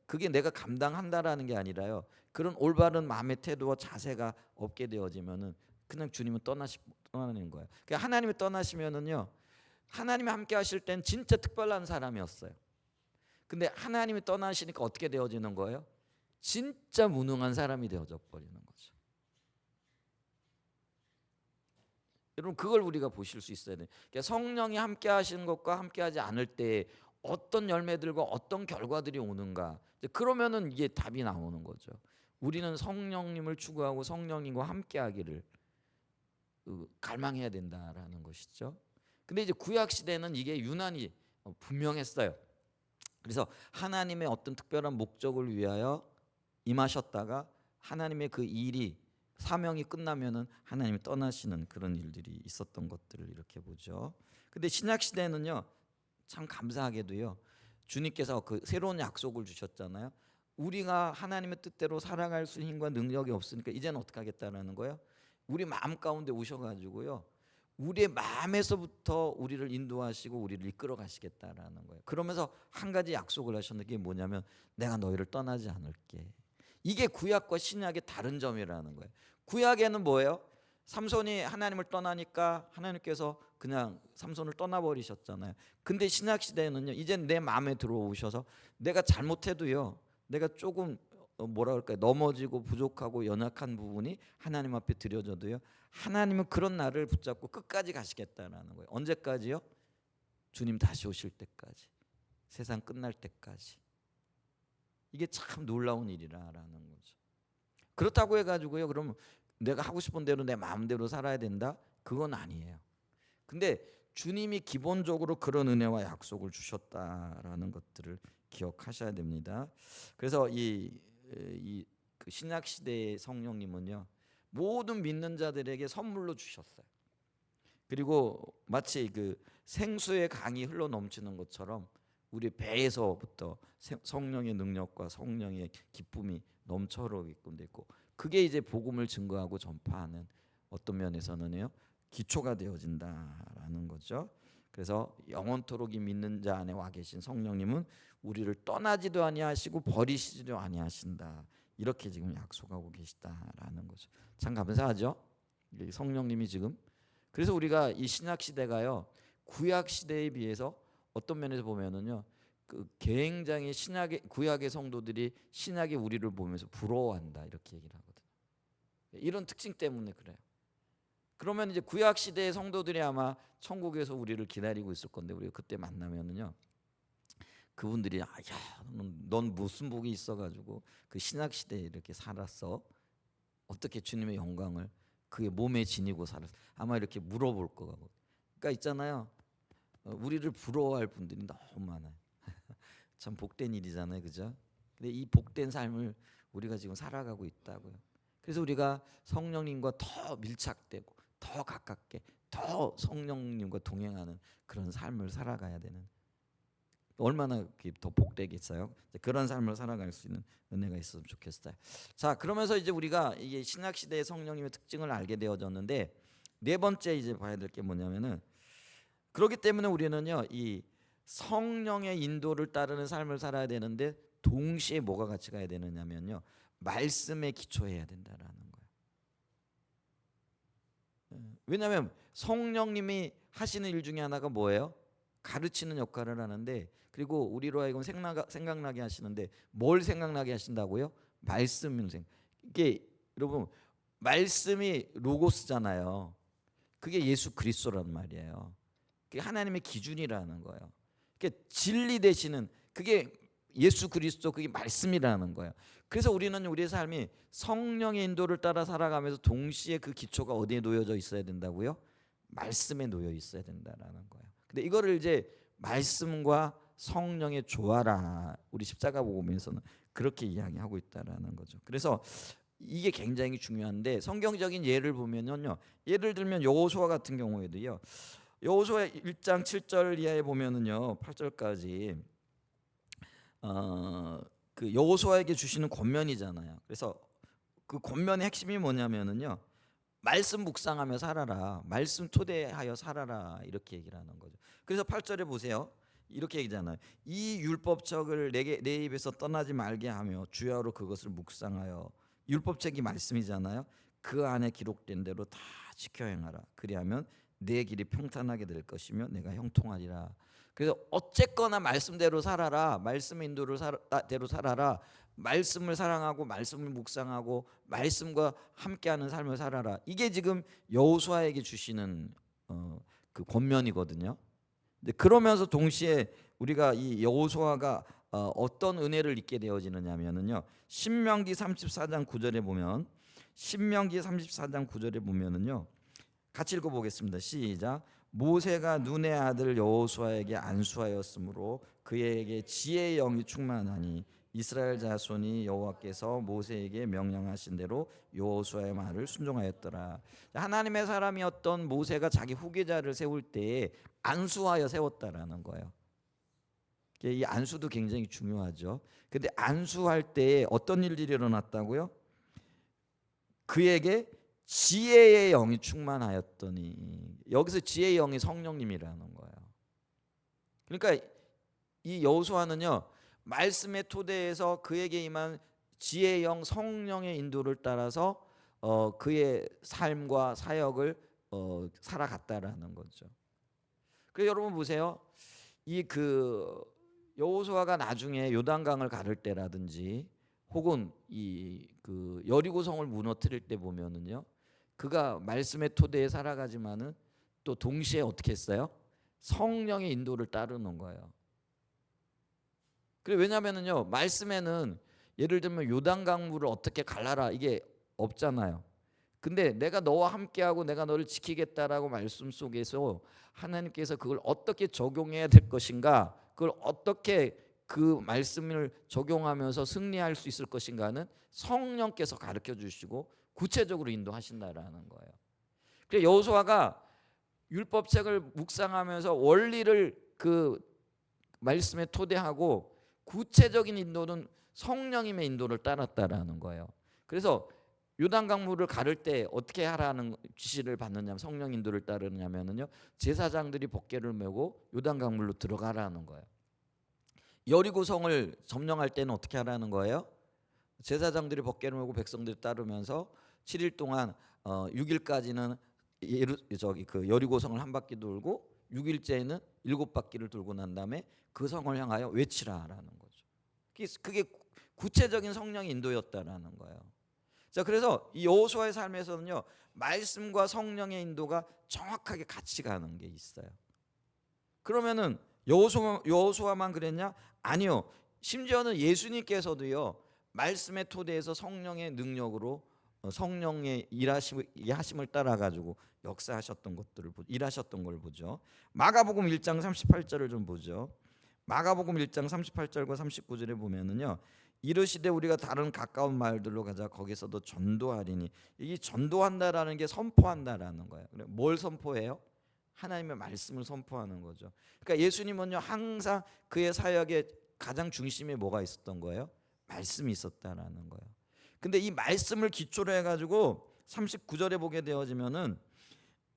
그게 내가 감당한다라는 게 아니라요. 그런 올바른 마음의 태도와 자세가 없게 되어지면은 그냥 주님은 떠나는 거예요. 그러니까 하나님이 떠나시면은요. 하나님이 함께 하실 땐 진짜 특별한 사람이었어요. 근데 하나님이 떠나시니까 어떻게 되어지는 거예요? 진짜 무능한 사람이 되어져 버리는 거죠. 여러분 그걸 우리가 보실 수 있어야 돼요. 그러니까 성령이 함께 하시는 것과 함께 하지 않을 때 어떤 열매들과 어떤 결과들이 오는가. 그러면은 이게 답이 나오는 거죠. 우리는 성령님을 추구하고 성령님과 함께 하기를 갈망해야 된다라는 것이죠. 근데 이제 구약 시대는 이게 유난히 분명했어요. 그래서 하나님의 어떤 특별한 목적을 위하여 임하셨다가 하나님의 그 일이 사명이 끝나면은 하나님이 떠나시는 그런 일들이 있었던 것들을 이렇게 보죠. 근데 신약 시대는요 참 감사하게도요 주님께서 그 새로운 약속을 주셨잖아요. 우리가 하나님의 뜻대로 살아갈 수 있는 힘과 능력이 없으니까 이제는 어떻게 하겠다라는 거예요? 우리 마음 가운데 오셔가지고요 우리의 마음에서부터 우리를 인도하시고 우리를 이끌어 가시겠다라는 거예요. 그러면서 한 가지 약속을 하셨는데 그게 뭐냐면 내가 너희를 떠나지 않을게. 이게 구약과 신약의 다른 점이라는 거예요. 구약에는 뭐예요? 삼손이 하나님을 떠나니까 하나님께서 그냥 삼손을 떠나버리셨잖아요. 근데 신약 시대에는요 이젠 내 마음에 들어오셔서 내가 잘못해도요 내가 조금 뭐라 그럴까요? 넘어지고 부족하고 연약한 부분이 하나님 앞에 드려져도요 하나님은 그런 나를 붙잡고 끝까지 가시겠다라는 거예요. 언제까지요? 주님 다시 오실 때까지, 세상 끝날 때까지. 이게 참 놀라운 일이라는 거죠. 그렇다고 해가지고요 그럼 내가 하고 싶은 대로 내 마음대로 살아야 된다? 그건 아니에요. 근데 주님이 기본적으로 그런 은혜와 약속을 주셨다라는 것들을 기억하셔야 됩니다. 그래서 그 신약 시대의 성령님은요 모든 믿는 자들에게 선물로 주셨어요. 그리고 마치 그 생수의 강이 흘러 넘치는 것처럼 우리 배에서부터 성령의 능력과 성령의 기쁨이 넘쳐 흐르게끔 됐고, 그게 이제 복음을 증거하고 전파하는 어떤 면에서는요 기초가 되어진다라는 거죠. 그래서 영원토록 이 믿는 자 안에 와 계신 성령님은 우리를 떠나지도 아니하시고 버리시지도 아니하신다, 이렇게 지금 약속하고 계시다라는 거죠. 참 감사하죠. 성령님이 지금, 그래서 우리가 이 신약 시대가요 구약 시대에 비해서 어떤 면에서 보면은요 그 굉장히 구약의 성도들이 신약의 우리를 보면서 부러워한다, 이렇게 얘기를 하거든요. 이런 특징 때문에 그래요. 그러면 이제 구약 시대의 성도들이 아마 천국에서 우리를 기다리고 있을 건데, 우리가 그때 만나면은요 그분들이 넌 무슨 복이 있어가지고 그 신약 시대에 이렇게 살았어? 어떻게 주님의 영광을 그의 몸에 지니고 살았어? 아마 이렇게 물어볼 거 같고. 그러니까 있잖아요. 우리를 부러워할 분들이 너무 많아요. 참 복된 일이잖아요, 그죠? 근데 이 복된 삶을 우리가 지금 살아가고 있다고요. 그래서 우리가 성령님과 더 밀착되고 더 가깝게 더 성령님과 동행하는 그런 삶을 살아가야 되는, 얼마나 더 복되겠어요. 그런 삶을 살아갈 수 있는 은혜가 있었으면 좋겠어요. 자, 그러면서 이제 우리가 이게 신약 시대의 성령님의 특징을 알게 되어졌는데, 네 번째 이제 봐야 될 게 뭐냐면은, 그렇기 때문에 우리는요 이 성령의 인도를 따르는 삶을 살아야 되는데, 동시에 뭐가 같이 가야 되느냐면요 말씀에 기초해야 된다라는 거예요. 왜냐하면 성령님이 하시는 일 중에 하나가 뭐예요? 가르치는 역할을 하는데, 그리고 우리로 하여금 생각나게 하시는데, 뭘 생각나게 하신다고요? 말씀을 이게 여러분 말씀이 로고스잖아요. 그게 예수 그리스도란 말이에요. 그게 하나님의 기준이라는 거예요. 그게 진리 되시는 그게 예수 그리스도, 그게 말씀이라는 거예요. 그래서 우리는 우리의 삶이 성령의 인도를 따라 살아가면서 동시에 그 기초가 어디에 놓여져 있어야 된다고요? 말씀에 놓여 있어야 된다라는 거예요. 근데 이거를 이제 말씀과 성령의 조화라, 우리 십자가 복음에서는 그렇게 이야기하고 있다라는 거죠. 그래서 이게 굉장히 중요한데, 성경적인 예를 보면요, 예를 들면 여호수아 같은 경우에도요, 여호수아 1장 7절 이하에 보면은요 8절까지 그 여호수아에게 주시는 권면이잖아요. 그래서 그 권면의 핵심이 뭐냐면은요 말씀 묵상하며 살아라, 말씀 토대하여 살아라, 이렇게 얘기를 하는 거죠. 그래서 8절에 보세요. 이렇게 얘기잖아요. 이 율법책을 내 입에서 떠나지 말게 하며 주야로 그것을 묵상하여, 율법책이 말씀이잖아요. 그 안에 기록된 대로 다 지켜 행하라. 그리하면 내 길이 평탄하게 될 것이며 내가 형통하리라. 그래서 어쨌거나 말씀대로 살아라, 말씀의 인도를 대로 살아라, 말씀을 사랑하고 말씀을 묵상하고 말씀과 함께하는 삶을 살아라. 이게 지금 여호수아에게 주시는 그 권면이거든요. 근데 그러면서 동시에 우리가 이 여호수아가 어떤 은혜를 입게 되어지느냐면은요, 신명기 34장 9절에 보면, 신명기 34장 9절에 보면은요, 같이 읽어보겠습니다. 시작. 모세가 눈의 아들 여호수아에게 안수하였으므로 그에게 지혜의 영이 충만하니 이스라엘 자손이 여호와께서 모세에게 명령하신 대로 여호수아의 말을 순종하였더라. 하나님의 사람이었던 모세가 자기 후계자를 세울 때에 안수하여 세웠다라는 거예요. 이 안수도 굉장히 중요하죠. 근데 안수할 때에 어떤 일들이 일어났다고요? 그에게 지혜의 영이 충만하였더니, 여기서 지혜의 영이 성령님이라는 거예요. 그러니까 이 여호수아는요 말씀의 토대에서 그에게 임한 지혜의 영 성령의 인도를 따라서 그의 삶과 사역을 살아갔다라는 거죠. 그래서 여러분 보세요. 이 그 여호수아가 나중에 요단강을 가를 때라든지 혹은 이 그 여리고성을 무너뜨릴 때 보면은요, 그가 말씀의 토대에 살아가지만은 또 동시에 어떻게 했어요? 성령의 인도를 따르는 거예요. 그래, 왜냐하면은요 말씀에는 예를 들면 요단강물을 어떻게 갈라라 이게 없잖아요. 근데 내가 너와 함께하고 내가 너를 지키겠다라고 말씀 속에서 하나님께서 그걸 어떻게 적용해야 될 것인가, 그걸 어떻게 그 말씀을 적용하면서 승리할 수 있을 것인가는 성령께서 가르쳐 주시고 구체적으로 인도하신다라는 거예요. 그래서 여호수아가 율법책을 묵상하면서 원리를 그 말씀에 토대하고 구체적인 인도는 성령님의 인도를 따랐다라는 거예요. 그래서 요단강물을 가를 때 어떻게 하라는 지시를 받느냐, 성령 인도를 따르냐면요, 제사장들이 법궤를 메고 요단강물로 들어가라는 거예요. 여리고성을 점령할 때는 어떻게 하라는 거예요? 제사장들이 법궤를 메고 백성들이 따르면서 7일 동안 6일까지는 그 여리고성을 한 바퀴 돌고 6일째에는 7바퀴를 돌고 난 다음에 그 성을 향하여 외치라라는 거죠. 그게 구체적인 성령의 인도였다라는 거예요. 자, 그래서 이 여호수아의 삶에서는요, 말씀과 성령의 인도가 정확하게 같이 가는 게 있어요. 그러면은 여호수아만 그랬냐? 아니요. 심지어는 예수님께서도요, 말씀의 토대에서 성령의 능력으로 성령의 하심을 따라 가지고 역사하셨던 것들을 일하셨던 걸 보죠. 마가복음 1장 38절을 좀 보죠. 마가복음 1장 38절과 39절에 보면은요, 이르시되 우리가 다른 가까운 마을들로 가자. 거기서도 전도하리니. 이 전도한다라는 게 선포한다라는 거예요. 뭘 선포해요? 하나님의 말씀을 선포하는 거죠. 그러니까 예수님은요, 항상 그의 사역의 가장 중심에 뭐가 있었던 거예요? 말씀이 있었다라는 거예요. 근데 이 말씀을 기초로 해가지고 39절에 보게 되어지면은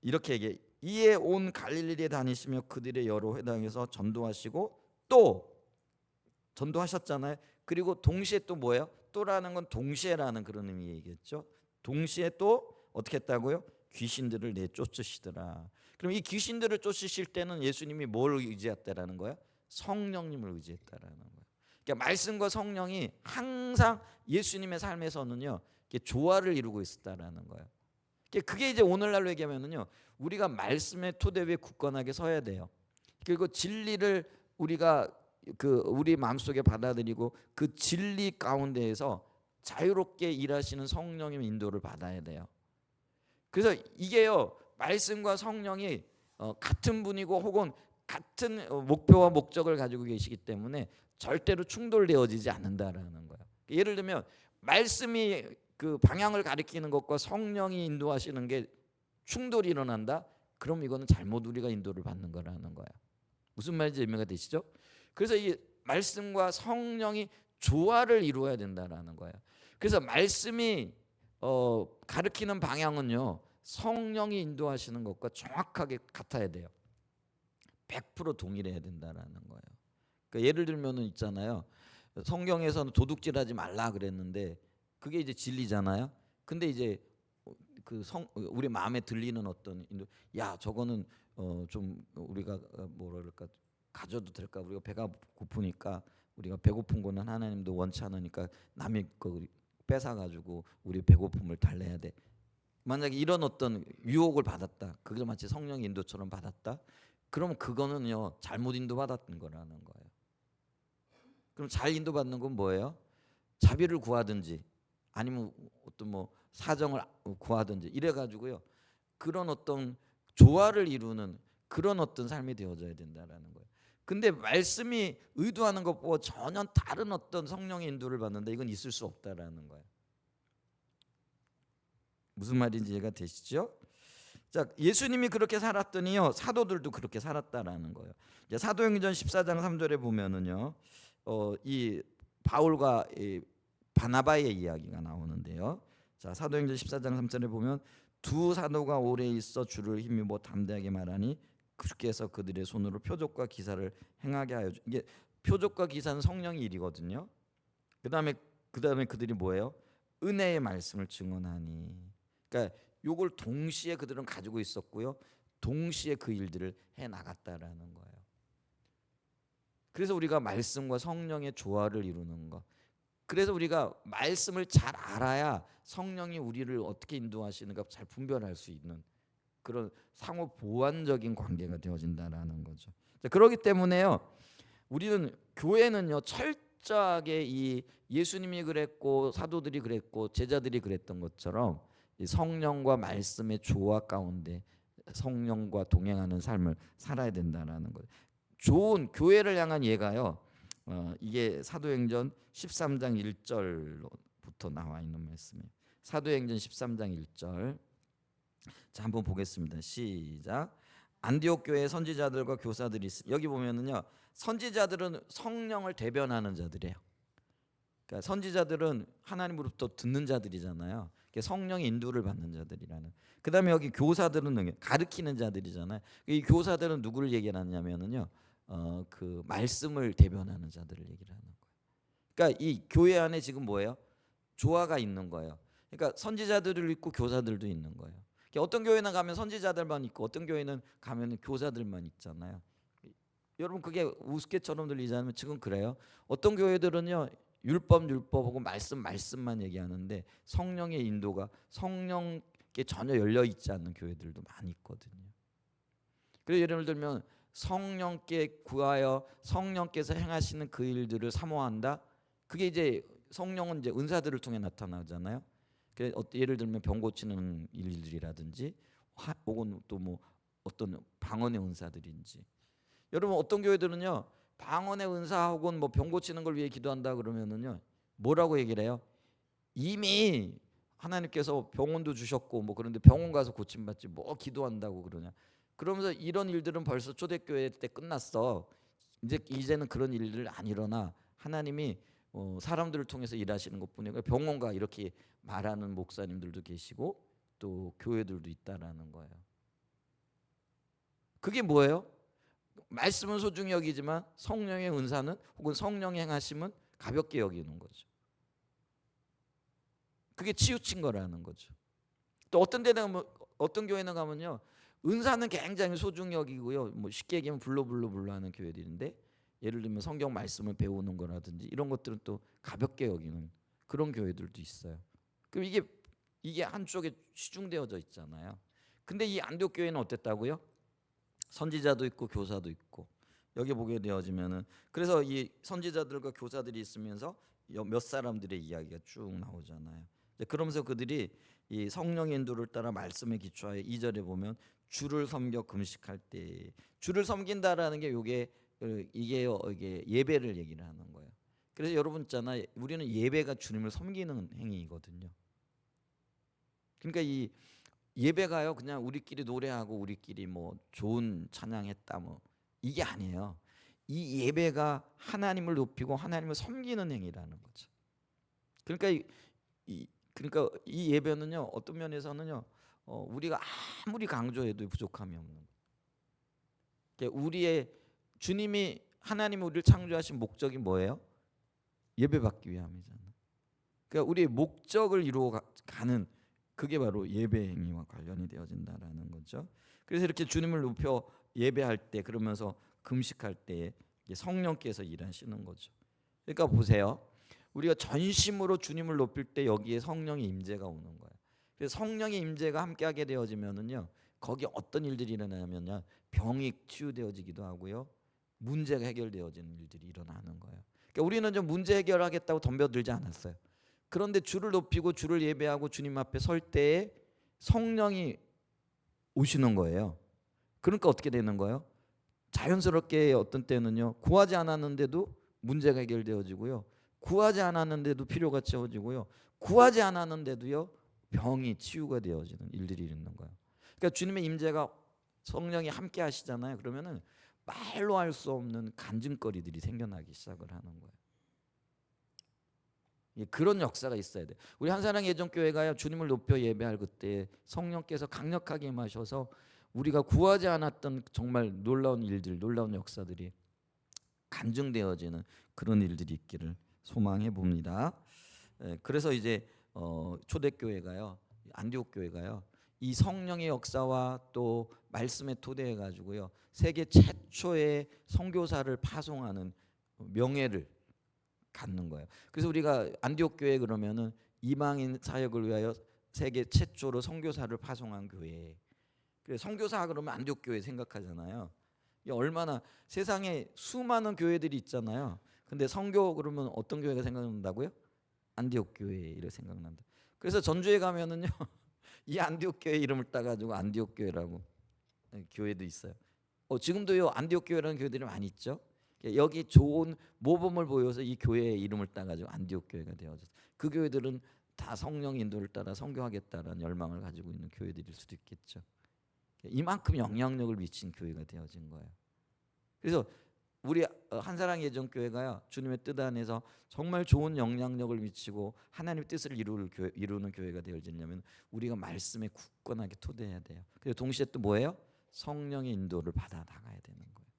이렇게 얘기해. 이에 온 갈릴리에 다니시며 그들의 여러 회당에서 전도하시고, 또 전도하셨잖아요. 그리고 동시에 또 뭐예요? 또라는 건 동시에라는 그런 의미겠죠. 동시에 또 어떻게 했다고요? 귀신들을 내쫓으시더라. 그럼 이 귀신들을 쫓으실 때는 예수님이 뭘 의지했다라는 거예요? 성령님을 의지했다라는 거예요. 그러니까 말씀과 성령이 항상 예수님의 삶에서는요, 조화를 이루고 있었다라는 거예요. 그게 이제 오늘날로 얘기하면은요, 우리가 말씀의 토대 위에 굳건하게 서야 돼요. 그리고 진리를 우리가 우리 마음속에 받아들이고 그 진리 가운데에서 자유롭게 일하시는 성령의 인도를 받아야 돼요. 그래서 이게요, 말씀과 성령이 같은 분이고 혹은 같은 목표와 목적을 가지고 계시기 때문에 절대로 충돌되어지지 않는다라는 거예요. 예를 들면 말씀이 그 방향을 가리키는 것과 성령이 인도하시는 게 충돌이 일어난다? 그럼 이거는 잘못 우리가 인도를 받는 거라는 거예요. 무슨 말인지 의미가 되시죠? 그래서 이 말씀과 성령이 조화를 이루어야 된다라는 거예요. 그래서 말씀이 가리키는 방향은요, 성령이 인도하시는 것과 정확하게 같아야 돼요. 100% 동일해야 된다라는 거예요. 그러니까 예를 들면은 있잖아요. 성경에서는 도둑질하지 말라 그랬는데 그게 이제 진리잖아요. 근데 이제 우리 마음에 들리는 어떤 야, 저거는 좀 우리가 뭐라 그럴까, 가져도 될까? 우리가 배가 고프니까, 우리가 배고픈 거는 하나님도 원치 않으니까 남의 거 뺏어 가지고 우리 배고픔을 달래야 돼. 만약에 이런 어떤 유혹을 받았다, 그걸 마치 성령의 인도처럼 받았다, 그러면 그거는요, 잘못 인도받았던 거라는 거예요. 그럼 잘 인도받는 건 뭐예요? 자비를 구하든지 아니면 어떤 뭐 사정을 구하든지 이래 가지고요, 그런 어떤 조화를 이루는 그런 어떤 삶이 되어져야 된다라는 거예요. 근데 말씀이 의도하는 것보다 전혀 다른 어떤 성령의 인도를 받는다, 이건 있을 수 없다라는 거예요. 무슨 말인지 이해가 되시죠? 자, 예수님이 그렇게 살았더니요, 사도들도 그렇게 살았다라는 거예요. 이제 사도행전 14장 3절에 보면은요, 이 바울과 이 바나바의 이야기가 나오는데요. 자, 사도행전 14장 3절에 보면 두 사도가 오래 있어 주를 힘입어 담대하게 말하니 주께서 그들의 손으로 표적과 기사를 행하게 하여 이게 표적과 기사는 성령의 일이거든요. 그다음에 그들이 뭐예요? 은혜의 말씀을 증언하니. 그러니까 요걸 동시에 그들은 가지고 있었고요, 동시에 그 일들을 해 나갔다라는 거예요. 그래서 우리가 말씀과 성령의 조화를 이루는 것. 그래서 우리가 말씀을 잘 알아야 성령이 우리를 어떻게 인도하시는가 잘 분별할 수 있는 그런 상호 보완적인 관계가 되어진다라는 거죠. 자, 그렇기 때문에요, 우리는 교회는요, 철저하게 이 예수님이 그랬고 사도들이 그랬고 제자들이 그랬던 것처럼 이 성령과 말씀의 조화 가운데 성령과 동행하는 삶을 살아야 된다라는 거예요. 좋은 교회를 향한 예가요, 이게 사도행전 13장 1절부터 나와 있는 말씀이에요. 사도행전 13장 1절. 자, 한번 보겠습니다. 시작. 안디옥 교회에 선지자들과 교사들이 여기 보면은요, 선지자들은 성령을 대변하는 자들이에요. 그러니까 선지자들은 하나님으로부터 듣는 자들이잖아요. 성령의 인도를 받는 자들이라는. 그다음에 여기 교사들은 가르치는 자들이잖아요. 이 교사들은 누구를 얘기하냐면은요, 그 말씀을 대변하는 자들을 얘기를 하는 거예요. 그러니까 이 교회 안에 지금 뭐예요? 조화가 있는 거예요. 그러니까 선지자들도 있고 교사들도 있는 거예요. 그러니까 어떤 교회는 가면 선지자들만 있고 어떤 교회는 가면 교사들만 있잖아요. 여러분 그게 우습게처럼 들리잖아요. 지금 그래요. 어떤 교회들은요, 율법하고 말씀만 얘기하는데 성령의 인도가 성령께 전혀 열려 있지 않는 교회들도 많이 있거든요. 그래서 예를 들면 성령께 구하여 성령께서 행하시는 그 일들을 사모한다. 그게 이제 성령은 이제 은사들을 통해 나타나잖아요. 예를 들면 병 고치는 일들이라든지 혹은 또 뭐 어떤 방언의 은사들인지. 여러분 어떤 교회들은요, 방언의 은사 혹은 뭐 병 고치는 걸 위해 기도한다 그러면은요, 뭐라고 얘기를 해요? 이미 하나님께서 병원도 주셨고 뭐 그런데 병원 가서 고침 받지 뭐 기도한다고 그러냐. 그러면서 이런 일들은 벌써 초대교회 때 끝났어. 이제는 그런 일들 안 일어나. 하나님이 사람들을 통해서 일하시는 것뿐이고 병원가 이렇게 말하는 목사님들도 계시고 또 교회들도 있다라는 거예요. 그게 뭐예요? 말씀은 소중히 여기지만 성령의 은사는 혹은 성령의 행하심은 가볍게 여기는 거죠. 그게 치우친 거라는 거죠. 또 어떤 데는 어떤 교회는 가면요, 은사는 굉장히 소중히 여기고요. 뭐 쉽게 얘기하면 불러 하는 교회들인데, 예를 들면 성경 말씀을 배우는 거라든지 이런 것들은 또 가볍게 여기는 그런 교회들도 있어요. 그럼 이게 한쪽에 치중되어져 있잖아요. 근데 이 안디옥 교회는 어땠다고요? 선지자도 있고 교사도 있고. 여기 보게 되어지면은 그래서 이 선지자들과 교사들이 있으면서 몇 사람들의 이야기가 쭉 나오잖아요. 그러면서 그들이 이 성령의 인도를 따라 말씀에 기초하여 2절에 보면 주를 섬겨 금식할 때, 주를 섬긴다라는 게 이게 예배를 얘기를 하는 거예요. 그래서 여러분 있잖아요, 우리는 예배가 주님을 섬기는 행위거든요. 그러니까 이 예배가요, 그냥 우리끼리 노래하고 우리끼리 뭐 좋은 찬양했다 뭐 이게 아니에요. 이 예배가 하나님을 높이고 하나님을 섬기는 행위라는 거죠. 그러니까 이 예배는요, 어떤 면에서는요, 우리가 아무리 강조해도 부족함이 없는 거예요. 그러니까 우리의 주님이 하나님이 우리를 창조하신 목적이 뭐예요? 예배받기 위함이잖아요. 그러니까 우리의 목적을 이루어 가는 그게 바로 예배 행위와 관련이 되어진다라는 거죠. 그래서 이렇게 주님을 높여 예배할 때, 그러면서 금식할 때 성령께서 일하시는 거죠. 그러니까 보세요. 우리가 전심으로 주님을 높일 때 여기에 성령의 임재가 오는 거예요. 그래서 성령의 임재가 함께하게 되어지면은요, 거기 어떤 일들이 일어나면요, 병이 치유되어지기도 하고요, 문제가 해결되어지는 일들이 일어나는 거예요. 그러니까 우리는 좀 문제 해결하겠다고 덤벼들지 않았어요. 그런데 주를 높이고 주를 예배하고 주님 앞에 설 때에 성령이 오시는 거예요. 그러니까 어떻게 되는 거예요? 자연스럽게 어떤 때는요, 구하지 않았는데도 문제가 해결되어지고요, 구하지 않았는데도 필요가 채워지고요, 구하지 않았는데도요 병이 치유가 되어지는 일들이 있는 거예요. 그러니까 주님의 임재가 성령이 함께 하시잖아요. 그러면은 말로 할 수 없는 간증거리들이 생겨나기 시작을 하는 거예요. 그런 역사가 있어야 돼. 우리 한사랑 예전교회가요, 주님을 높여 예배할 그때 성령께서 강력하게 임하셔서 우리가 구하지 않았던 정말 놀라운 일들, 놀라운 역사들이 간증되어지는 그런 일들이 있기를 소망해 봅니다. 그래서 이제 초대교회가요, 안디옥 교회가요, 이 성령의 역사와 또 말씀에 토대해 가지고요, 세계 최초의 선교사를 파송하는 명예를 갖는 거예요. 그래서 우리가 안디옥 교회 그러면은 이방인 사역을 위하여 세계 최초로 선교사를 파송한 교회. 그래서 선교사 그러면 안디옥 교회 생각하잖아요. 이게 얼마나 세상에 수많은 교회들이 있잖아요. 근데 선교 그러면 어떤 교회가 생각난다고요? 안디옥 교회 이렇게 생각난다. 그래서 전주에 가면은요, 이 안디옥 교회 이름을 따가지고 안디옥 교회라고 교회도 있어요. 지금도요 안디옥 교회라는 교회들이 많이 있죠. 여기 좋은 모범을 보여서 이 교회의 이름을 따가지고 안디옥 교회가 되어졌어요. 그 교회들은 다 성령 인도를 따라 선교하겠다라는 열망을 가지고 있는 교회들일 수도 있겠죠. 이만큼 영향력을 미친 교회가 되어진 거예요. 그래서 우리 한사랑 예정교회가요, 주님의 뜻 안에서 정말 좋은 영향력을 미치고 하나님의 뜻을 이루는 교회가 되어지려면 우리가 말씀에 굳건하게 토대해야 돼요. 그리고 동시에 또 뭐예요? 성령의 인도를 받아 나가야 되는 거예요.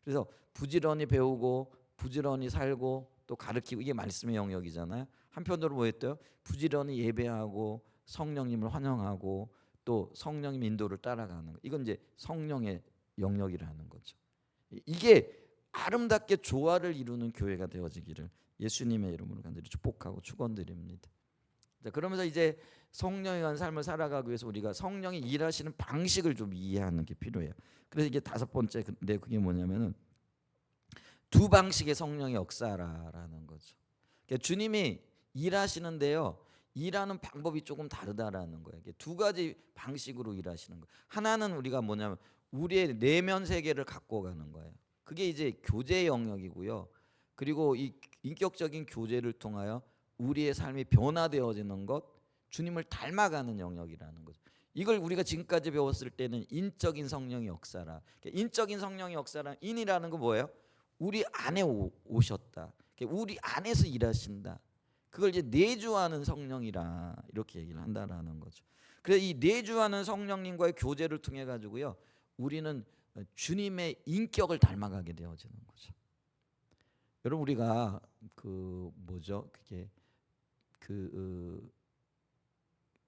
그래서 부지런히 배우고 부지런히 살고 또 가르치고, 이게 말씀의 영역이잖아요. 한편으로 뭐였대요? 부지런히 예배하고 성령님을 환영하고 또 성령님 인도를 따라가는 거. 이건 이제 성령의 영역이라는 거죠. 이게 아름답게 조화를 이루는 교회가 되어지기를 예수님의 이름으로 간절히 축복하고 축원드립니다. 자, 그러면서 이제 성령에 관한 삶을 살아가기 위해서 우리가 성령이 일하시는 방식을 좀 이해하는 게 필요해요. 그래서 이게 다섯 번째, 근데 그게 뭐냐면은 두 방식의 성령의 역사라는 거죠. 그러니까 주님이 일하시는데요, 일하는 방법이 조금 다르다라는 거예요. 두 가지 방식으로 일하시는 거예요. 하나는 우리가 뭐냐면 우리의 내면 세계를 갖고 가는 거예요. 그게 이제 교제 영역이고요. 그리고 이 인격적인 교제를 통하여 우리의 삶이 변화되어지는 것, 주님을 닮아가는 영역이라는 거죠. 이걸 우리가 지금까지 배웠을 때는 인적인 성령의 역사라. 인적인 성령의 역사라, 인이라는 건 뭐예요? 우리 안에 오셨다. 우리 안에서 일하신다. 그걸 이제 내주하는 성령이라 이렇게 얘기를 한다라는 거죠. 그래서 이 내주하는 성령님과의 교제를 통해 가지고요, 우리는 주님의 인격을 닮아가게 되어지는 거죠. 여러분, 우리가 그 뭐죠? 그게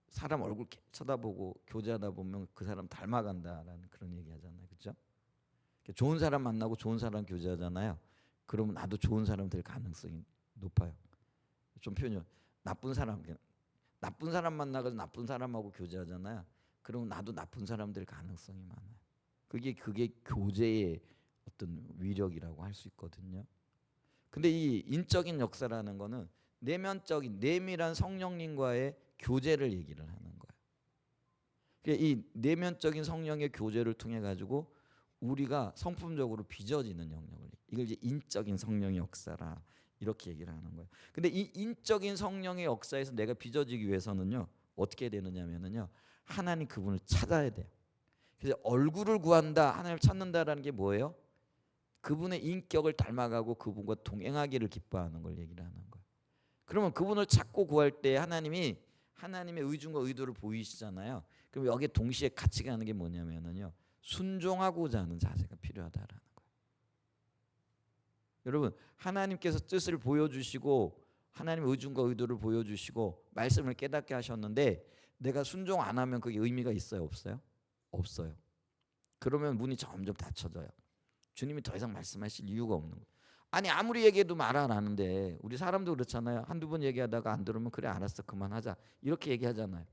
사람 얼굴 쳐다보고 교제하다 보면 그 사람 닮아간다라는 그런 얘기 하잖아요. 그렇죠? 좋은 사람 만나고 좋은 사람 교제하잖아요. 그러면 나도 좋은 사람 될 가능성이 높아요. 좀 표현이 나쁜 사람 만나서 나쁜 사람하고 교제하잖아요. 그러면 나도 나쁜 사람 될 가능성이 많아요. 그게 교제의 어떤 위력이라고 할 수 있거든요. 근데 이 인적인 역사라는 거는 내면적인 내밀한 성령님과의 교제를 얘기를 하는 거예요. 이 내면적인 성령의 교제를 통해 가지고 우리가 성품적으로 빚어지는 영역을, 이걸 이제 인적인 성령의 역사라 이렇게 얘기를 하는 거예요. 근데 이 인적인 성령의 역사에서 내가 빚어지기 위해서는요, 어떻게 되느냐면요, 하나님 그분을 찾아야 돼요. 그래서 얼굴을 구한다, 하나님을 찾는다라는 게 뭐예요? 그분의 인격을 닮아가고 그분과 동행하기를 기뻐하는 걸 얘기를 하는 거예요. 그러면 그분을 찾고 구할 때 하나님이 하나님의 의중과 의도를 보이시잖아요. 그럼 여기에 동시에 같이 가는 게 뭐냐면요, 순종하고자 하는 자세가 필요하다라는 거예요. 여러분, 하나님께서 뜻을 보여주시고 하나님의 의중과 의도를 보여주시고 말씀을 깨닫게 하셨는데 내가 순종 안 하면 그게 의미가 있어요, 없어요? 없어요. 그러면 문이 점점 닫혀져요. 주님이 더 이상 말씀하실 이유가 없는 거예요. 아니, 아무리 얘기해도 말 안 하는데, 우리 사람도 그렇잖아요. 한두 번 얘기하다가 안 들으면 그래 알았어 그만하자 이렇게 얘기하잖아요.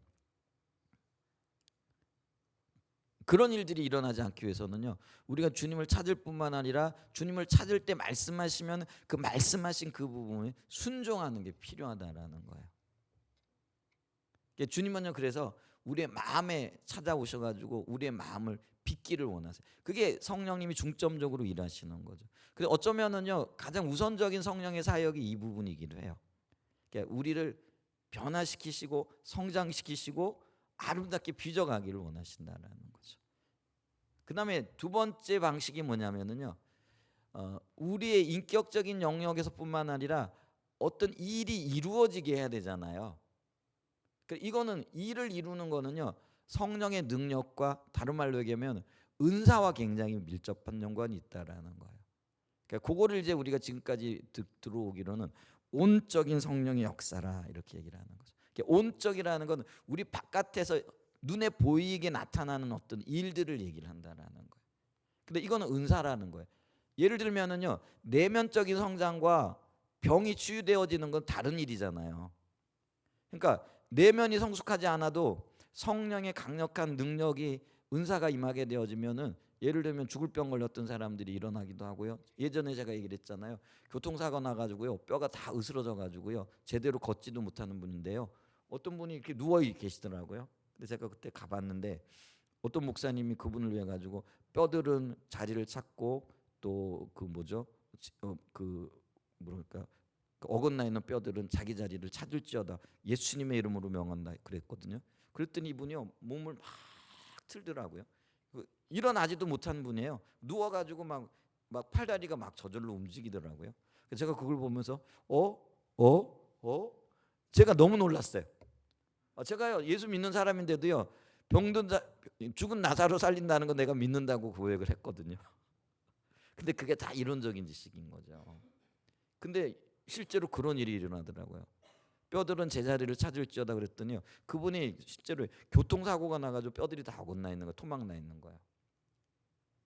그런 일들이 일어나지 않기 위해서는요, 우리가 주님을 찾을 뿐만 아니라 주님을 찾을 때 말씀하시면 그 말씀하신 그 부분에 순종하는 게 필요하다라는 거예요. 주님은요, 그래서 우리의 마음에 찾아오셔가지고 우리의 마음을 빚기를 원하세요. 그게 성령님이 중점적으로 일하시는 거죠. 그래서 어쩌면은요, 가장 우선적인 성령의 사역이 이 부분이기도 해요. 그러니까 우리를 변화시키시고 성장시키시고 아름답게 빚어가기를 원하신다라는 거죠. 그 다음에 두 번째 방식이 뭐냐면은요, 우리의 인격적인 영역에서뿐만 아니라 어떤 일이 이루어지게 해야 되잖아요. 이거는 일을 이루는 거는요, 성령의 능력과 다른 말로 얘기하면 은사와 굉장히 밀접한 연관이 있다라는 거예요. 그러니까 그거를 이제 우리가 지금까지 들어오기로는 온적인 성령의 역사라 이렇게 얘기를 하는 거죠. 온적이라는 건 우리 바깥에서 눈에 보이게 나타나는 어떤 일들을 얘기를 한다라는 거예요. 근데 이거는 은사라는 거예요. 예를 들면은요, 내면적인 성장과 병이 치유되어지는 건 다른 일이잖아요. 그러니까 내면이 성숙하지 않아도 성령의 강력한 능력이 은사가 임하게 되어지면은, 예를 들면 죽을 병 걸렸던 사람들이 일어나기도 하고요. 예전에 제가 얘기를 했잖아요. 교통사고 나가지고요, 뼈가 다 으스러져 가지고요, 제대로 걷지도 못하는 분인데요, 어떤 분이 이렇게 누워 계시더라고요. 근데 제가 그때 가봤는데 어떤 목사님이 그분을 위해 가지고 뼈들은 자리를 찾고 또 그 뭐죠, 그 뭐랄까 그 어긋나 있는 뼈들은 자기 자리를 찾을지어다 예수님의 이름으로 명한다 그랬거든요. 그랬더니 이분이요 몸을 막 틀더라고요. 일어나지도 못한 분이에요. 누워가지고 막 팔다리가 막 저절로 움직이더라고요. 제가 그걸 보면서 제가 너무 놀랐어요. 제가요 예수 믿는 사람인데도요 병든 죽은 나사로 살린다는 거 내가 믿는다고 고백을 했거든요. 근데 그게 다 이론적인 지식인 거죠. 근데 실제로 그런 일이 일어나더라고요. 뼈들은 제자리를 찾을지어다 그랬더니요 그분이 실제로 교통사고가 나가지고 뼈들이 다 어긋나 있는 거야. 토막 나 있는 거야.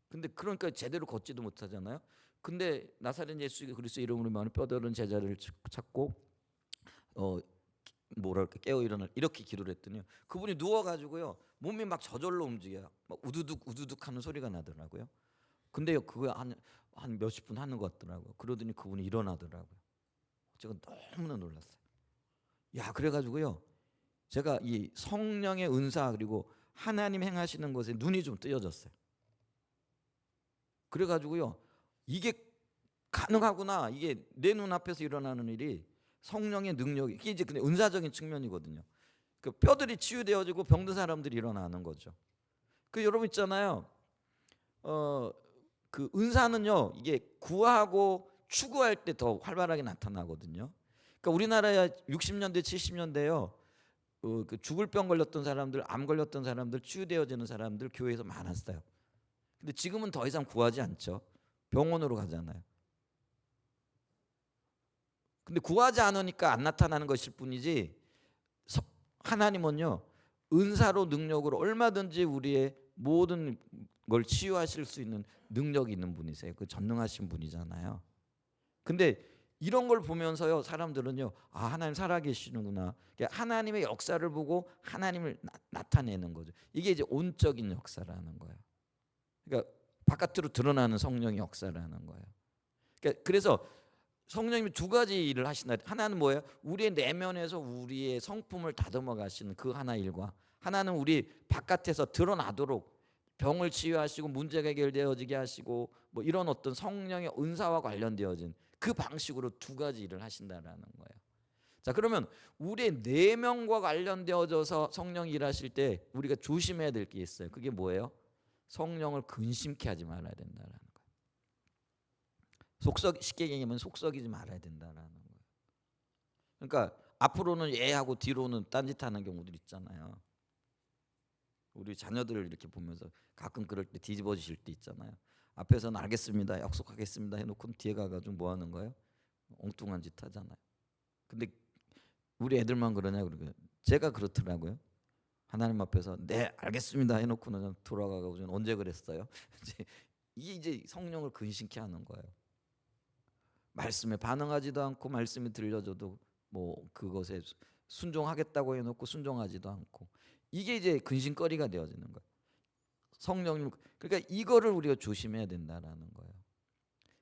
근데 그러니까 제대로 걷지도 못하잖아요. 근데 나사렛 예수 그리스도 이름으로 말하는 뼈들은 제자리를 찾고 뭐랄까 깨어 일어날 이렇게 기도를 했더니요 그분이 누워가지고요 몸이 막 저절로 움직여요. 막 우두둑 우두둑 하는 소리가 나더라고요. 근데요 그거 한 몇십 분 하는 것 같더라고요. 그러더니 그분이 일어나더라고요. 제가 너무나 놀랐어요. 야 그래가지고요 제가 이 성령의 은사 그리고 하나님 행하시는 것에 눈이 좀 뜨여졌어요. 그래가지고요 이게 가능하구나. 이게 내 눈앞에서 일어나는 일이 성령의 능력이 이게 이제 근데 은사적인 측면이거든요. 그 뼈들이 치유되어지고 병든 사람들이 일어나는 거죠. 그 여러분 있잖아요. 그 은사는요 이게 구하고 추구할 때 더 활발하게 나타나거든요. 그러니까 우리나라에 60년대 70년대요 그 죽을 병 걸렸던 사람들, 암 걸렸던 사람들, 치유되어지는 사람들 교회에서 많았어요. 근데 지금은 더 이상 구하지 않죠. 병원으로 가잖아요. 근데 구하지 않으니까 안 나타나는 것일 뿐이지 하나님은요 은사로 능력으로 얼마든지 우리의 모든 걸 치유하실 수 있는 능력이 있는 분이세요. 그 전능하신 분이잖아요. 근데 이런 걸 보면서요 사람들은요 하나님 살아계시는구나. 하나님의 역사를 보고 하나님을 나타내는 거죠. 이게 이제 온적인 역사라는 거예요. 그러니까 바깥으로 드러나는 성령의 역사라는 거예요. 그러니까 그래서 성령님이 두 가지 일을 하신다. 하나는 뭐예요? 우리의 내면에서 우리의 성품을 다듬어 가시는 그 하나 일과 하나는 우리 바깥에서 드러나도록 병을 치유하시고 문제가 해결되어지게 하시고 뭐 이런 어떤 성령의 은사와 관련되어진 그 방식으로 두 가지 일을 하신다라는 거예요. 자 그러면 우리의 내면과 관련되어져서 성령이 일하실 때 우리가 조심해야 될 게 있어요. 그게 뭐예요? 성령을 근심케 하지 말아야 된다라는 거예요. 쉽게 얘기하면 속썩이지 말아야 된다라는 거예요. 그러니까 앞으로는 예하고 뒤로는 딴짓하는 경우들 있잖아요. 우리 자녀들을 이렇게 보면서 가끔 그럴 때 뒤집어지실 때 있잖아요. 앞에서는 알겠습니다, 약속하겠습니다 해놓고 뒤에 가가지고 뭐 하는 거예요? 엉뚱한 짓 하잖아요. 근데 우리 애들만 그러냐 그러고요. 제가 그렇더라고요. 하나님 앞에서 네 알겠습니다 해놓고는 돌아가가지고 언제 그랬어요? 이게 이제 성령을 근심케 하는 거예요. 말씀에 반응하지도 않고 말씀이 들려줘도 뭐 그것에 순종하겠다고 해놓고 순종하지도 않고 이게 이제 근심거리가 되어지는 거예요. 성령님 그러니까 이거를 우리가 조심해야 된다라는 거예요.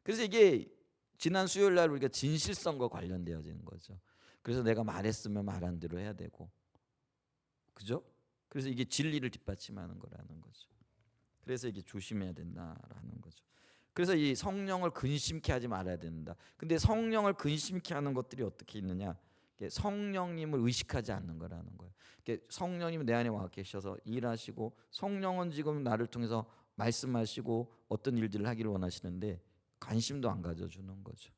그래서 이게 지난 수요일 날 우리가 진실성과 관련되어지는 거죠. 그래서 내가 말했으면 말한 대로 해야 되고 그죠? 그래서 이게 진리를 뒷받침하는 거라는 거죠. 그래서 이게 조심해야 된다라는 거죠. 그래서 이 성령을 근심케 하지 말아야 된다. 근데 성령을 근심케 하는 것들이 어떻게 있느냐? 성령님을 의식하지 않는 거라는 거예요. 성령님 내 안에 와 계셔서 일하시고 성령은 지금 나를 통해서 말씀하시고 어떤 일들을 하기를 원하시는데 관심도 안 가져주는 거죠.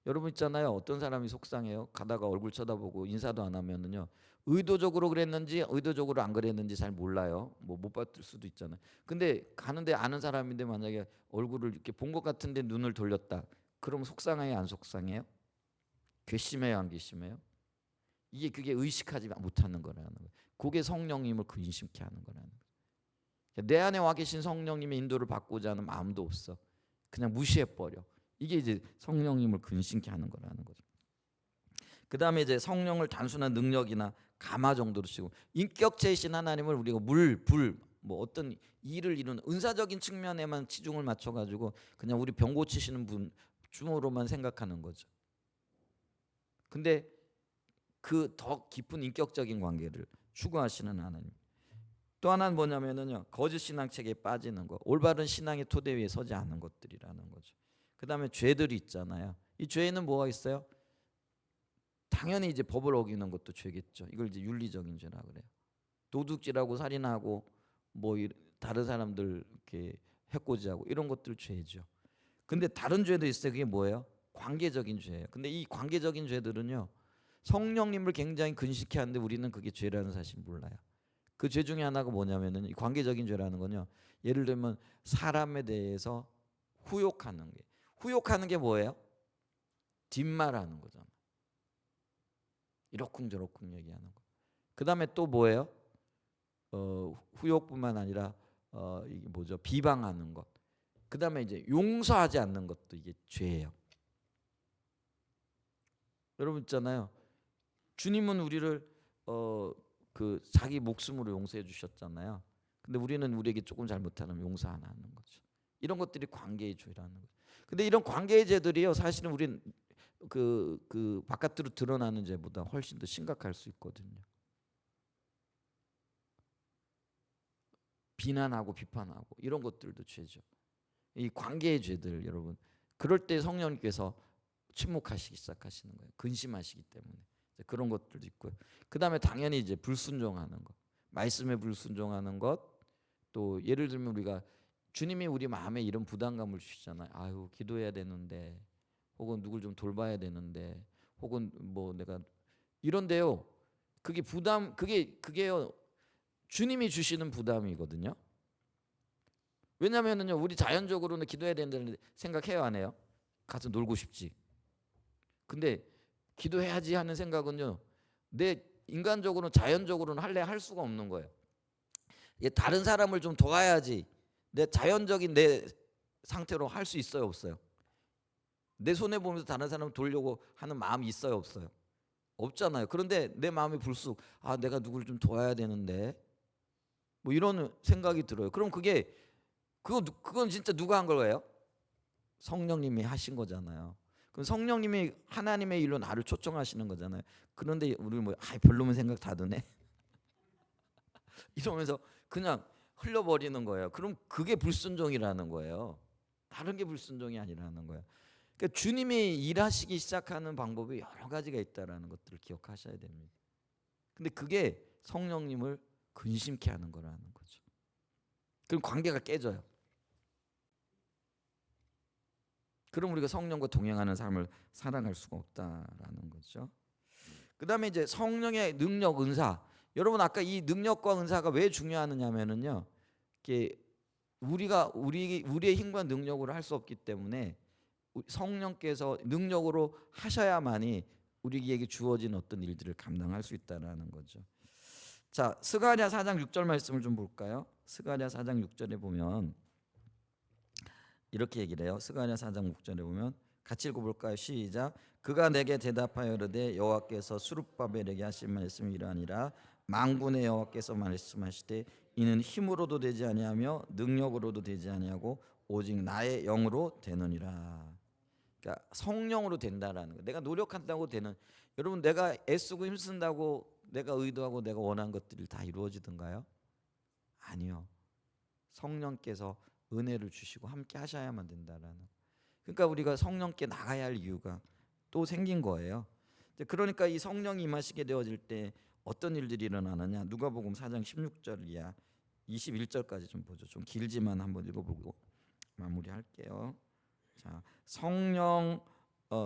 여러분 있잖아요. 어떤 사람이 속상해요. 가다가 얼굴 쳐다보고 인사도 안 하면은요. 의도적으로 그랬는지 의도적으로 안 그랬는지 잘 몰라요. 뭐 못 봤을 수도 있잖아요. 근데 가는데 아는 사람인데 만약에 얼굴을 이렇게 본 것 같은데 눈을 돌렸다. 그럼 속상해요, 안 속상해요? 괘씸해요, 안 괘씸해요? 그게 의식하지 못하는 거라는 거예요. 그게 성령님을 근심케 하는 거라는 거예요. 내 안에 와 계신 성령님의 인도를 받고자 하는 마음도 없어. 그냥 무시해 버려. 이게 이제 성령님을 근심케 하는 거라는 거죠. 그 다음에 이제 성령을 단순한 능력이나 감화 정도로 쓰고 인격체이신 하나님을 우리가 물, 불, 뭐 어떤 일을 이루는 은사적인 측면에만 치중을 맞춰가지고 그냥 우리 병 고치시는 분 주모로만 생각하는 거죠. 근데 그 더 깊은 인격적인 관계를 추구하시는 하나님. 또 하나는 뭐냐면은요 거짓 신앙 체계에 빠지는 거, 올바른 신앙의 토대 위에 서지 않는 것들이라는 거죠. 그다음에 죄들이 있잖아요. 이 죄에는 뭐가 있어요? 당연히 이제 법을 어기는 것도 죄겠죠. 이걸 이제 윤리적인 죄라 그래요. 도둑질하고 살인하고 뭐 다른 사람들 이렇게 해코지하고 이런 것들 죄죠. 근데 다른 죄도 있어요. 그게 뭐예요? 관계적인 죄예요. 근데 이 관계적인 죄들은요, 성령님을 굉장히 근심케 하는데 우리는 그게 죄라는 사실 몰라요. 그 죄 중에 하나가 뭐냐면은 이 관계적인 죄라는 건요, 예를 들면 사람에 대해서 후욕하는 게, 후욕하는 게 뭐예요? 뒷말하는 거잖아. 이러쿵저러쿵 얘기하는 거. 그 다음에 또 뭐예요? 후욕뿐만 아니라 이게 뭐죠? 비방하는 것. 그 다음에 이제 용서하지 않는 것도 이게 죄예요. 여러분 있잖아요. 주님은 우리를 그 자기 목숨으로 용서해 주셨잖아요. 근데 우리는 우리에게 조금 잘못하면 용서 안 하는 거죠. 이런 것들이 관계의 죄라는 거죠. 근데 이런 관계의 죄들이요, 사실은 우리는 그 바깥으로 드러나는 죄보다 훨씬 더 심각할 수 있거든요. 비난하고 비판하고 이런 것들도 죄죠. 이 관계의 죄들 여러분. 그럴 때 성령님께서 침묵하시기 시작하시는 거예요. 근심하시기 때문에. 그런 것들도 있고요. 그다음에 당연히 이제 불순종하는 것. 말씀에 불순종하는 것. 또 예를 들면 우리가 주님이 우리 마음에 이런 부담감을 주시잖아요. 아유, 기도해야 되는데 혹은 누굴 좀 돌봐야 되는데 혹은 뭐 내가 이런데요. 그게 부담 그게요. 주님이 주시는 부담이거든요. 왜냐면은요. 우리 자연적으로는 기도해야 된다는 생각해요, 안 해요? 가서 놀고 싶지. 근데 기도해야지 하는 생각은요, 내 인간적으로는 자연적으로는 할 수가 없는 거예요. 다른 사람을 좀 도와야지 내 자연적인 내 상태로 할 수 있어요, 없어요? 내 손해 보면서 다른 사람을 도우려고 하는 마음이 있어요, 없어요? 없잖아요. 그런데 내 마음이 불쑥 내가 누구를 좀 도와야 되는데 뭐 이런 생각이 들어요. 그럼 그건 진짜 누가 한 거예요? 성령님이 하신 거잖아요. 그럼 성령님이 하나님의 일로 나를 초청하시는 거잖아요. 그런데 우리 뭐 별로면 생각 다 드네 이러면서 그냥 흘려버리는 거예요. 그럼 그게 불순종이라는 거예요. 다른 게 불순종이 아니라는 거예요. 그러니까 주님이 일하시기 시작하는 방법이 여러 가지가 있다라는 것들을 기억하셔야 됩니다. 근데 그게 성령님을 근심케 하는 거라는 거죠. 그럼 관계가 깨져요. 그럼 우리가 성령과 동행하는 삶을 살아갈 수가 없다라는 거죠. 그다음에 이제 성령의 능력, 은사. 여러분 아까 이 능력과 은사가 왜 중요하느냐면은요. 이게 우리의 힘과 능력으로 할 수 없기 때문에 성령께서 능력으로 하셔야만이 우리에게 주어진 어떤 일들을 감당할 수 있다라는 거죠. 자, 스가랴 4장 6절 말씀을 좀 볼까요? 스가랴 4장 6절에 보면 이렇게 얘기를 해요. 스가랴 4장 6절에 보면 같이 읽어볼까요? 시작. 그가 내게 대답하여 이르되 여호와께서 스룹바벨에게 하신 말씀이 이러하니라. 만군의 여호와께서 말씀하시되 이는 힘으로도 되지 아니하며 능력으로도 되지 아니하고 오직 나의 영으로 되느니라. 그러니까 성령으로 된다라는 거. 내가 노력한다고 되는. 여러분 내가 애쓰고 힘쓴다고 내가 의도하고 내가 원한 것들이 다 이루어지던가요? 아니요. 성령께서 은혜를 주시고 함께 하셔야만 된다라는. 그러니까 우리가 성령께 나가야 할 이유가 또 생긴 거예요. 그러니까 이 성령이 임하시게 되어질 때 어떤 일들이 일어나느냐. 누가복음 4장 16절 이하 21절까지 좀 보죠. 좀 길지만 한번 읽어보고 마무리할게요. 자, 성령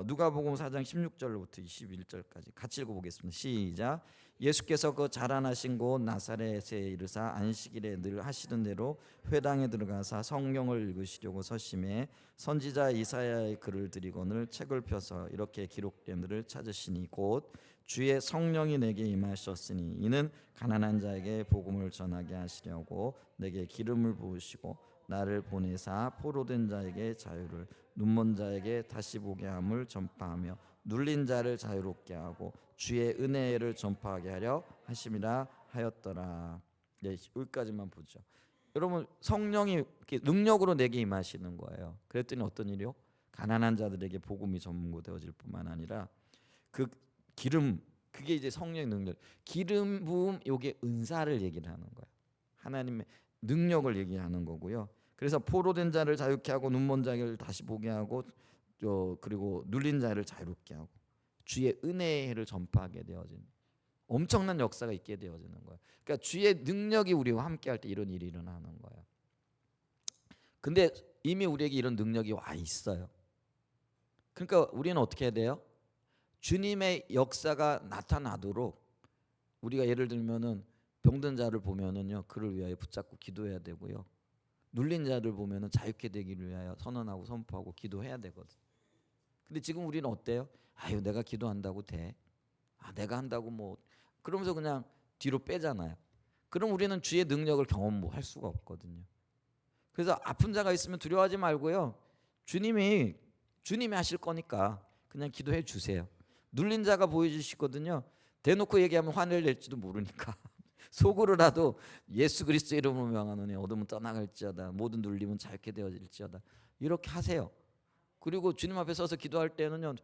누가복음 4장 16절부터 21절까지 같이 읽어보겠습니다. 시작. 예수께서 그 자라나신 곳 나사렛에 이르사 안식일에 늘 하시던 대로 회당에 들어가사 성경을 읽으시려고 서심해 선지자 이사야의 글을 드리거늘 책을 펴서 이렇게 기록된들을 찾으시니 곧 주의 성령이 내게 임하셨으니 이는 가난한 자에게 복음을 전하게 하시려고 내게 기름을 부으시고 나를 보내사 포로된 자에게 자유를 눈먼 자에게 다시 보게 함을 전파하며 눌린 자를 자유롭게 하고 주의 은혜를 전파하게 하려 하심이라 하였더라. 네, 여기까지만 보죠. 여러분 성령이 이렇게 능력으로 내게 임하시는 거예요. 그랬더니 어떤 일이요? 가난한 자들에게 복음이 전무되어질 뿐만 아니라 그 기름 그게 이제 성령의 능력. 기름 부음 요게 은사를 얘기를 하는 거예요. 하나님의 능력을 얘기하는 거고요. 그래서 포로된 자를 자유케 하고 눈먼 자를 다시 보게 하고 그리고 눌린 자를 자유롭게 하고 주의 은혜의 해를 전파하게 되어진 엄청난 역사가 있게 되어지는 거예요. 그러니까 주의 능력이 우리와 함께할 때 이런 일이 일어나는 거예요. 근데 이미 우리에게 이런 능력이 와 있어요. 그러니까 우리는 어떻게 해야 돼요? 주님의 역사가 나타나도록 우리가 예를 들면은 병든 자를 보면은요 그를 위하여 붙잡고 기도해야 되고요. 눌린 자를 보면은 자유케 되기를 위하여 선언하고 선포하고 기도해야 되거든. 근데 지금 우리는 어때요? 아유 내가 기도한다고 돼. 내가 한다고 뭐 그러면서 그냥 뒤로 빼잖아요. 그럼 우리는 주의 능력을 경험할 수가 없거든요. 그래서 아픈 자가 있으면 두려워하지 말고요. 주님이 하실 거니까 그냥 기도해 주세요. 눌린 자가 보여주시거든요. 대놓고 얘기하면 화를 낼지도 모르니까 속으로라도 예수 그리스도 이름으로 명하노니 어둠은 떠나갈지어다 모든 눌림은 자유케 되어질지어다 이렇게 하세요. 그리고 주님 앞에 서서 기도할 때는요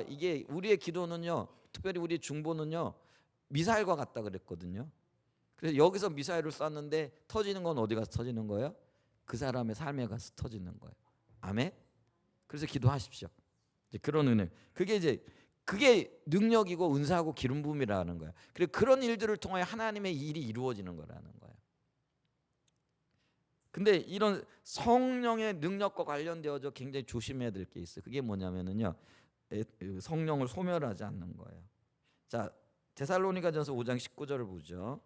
이게 우리의 기도는요 특별히 우리 중보는요 미사일과 같다 그랬거든요. 그래서 여기서 미사일을 쐈는데 터지는 건 어디 가서 터지는 거예요? 그 사람의 삶에 가서 터지는 거예요. 아멘. 그래서 기도하십시오. 이제 그런 은혜. 그게 능력이고 은사하고 기름 부음이라는 거예요. 그리고 그런 일들을 통하여 하나님의 일이 이루어지는 거라는 거예요. 근데 이런 성령의 능력과 관련되어서 굉장히 조심해야 될 게 있어요. 그게 뭐냐면은요. 성령을 소멸하지 않는 거예요. 자, 데살로니가전서 5장 19절을 보죠.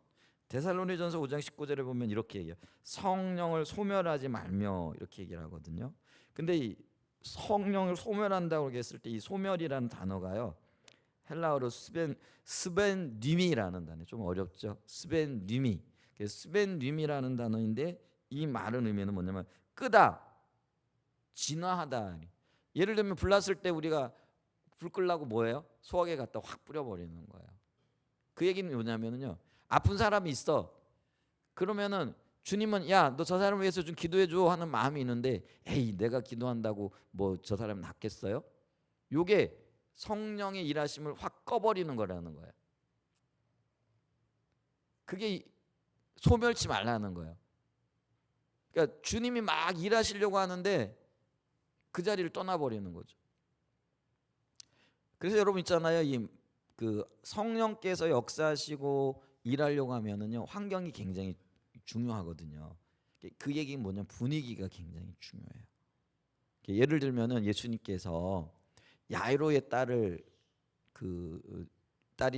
데살로니전서 5장 19절에 보면 이렇게 얘기해요. 성령을 소멸하지 말며 이렇게 얘기를 하거든요. 근데 이 성령을 소멸한다고 했을 때 이 소멸이라는 단어가요. 헬라어로 스벤님이라는 단어. 좀 어렵죠. 스벤님이. 스벤님이라는 단어인데 이 말은 의미는 뭐냐면 끄다, 진화하다. 예를 들면 불 났을 때 우리가 불 끄려고 뭐예요? 소화기에 갖다 확 뿌려버리는 거예요. 그 얘기는 뭐냐면요. 아픈 사람이 있어. 그러면은 주님은 야, 너 저 사람을 위해서 좀 기도해 줘 하는 마음이 있는데 에이, 내가 기도한다고 뭐 저 사람이 낫겠어요? 요게 성령의 일하심을 확 꺼버리는 거라는 거예요. 그게 소멸치 말라는 거예요. 그러니까 주님이 막 일하시려고 하는데 그 자리를 떠나버리는 거죠. 그래서 여러분 있잖아요. 그 성령께서 역사하시고 일하려고 하면은요 환경이 굉장히 중요하거든요. 그 얘기는 뭐냐면 분위기가 굉장히 중요해요. 예를 들면은 예수님께서 야이로의 딸이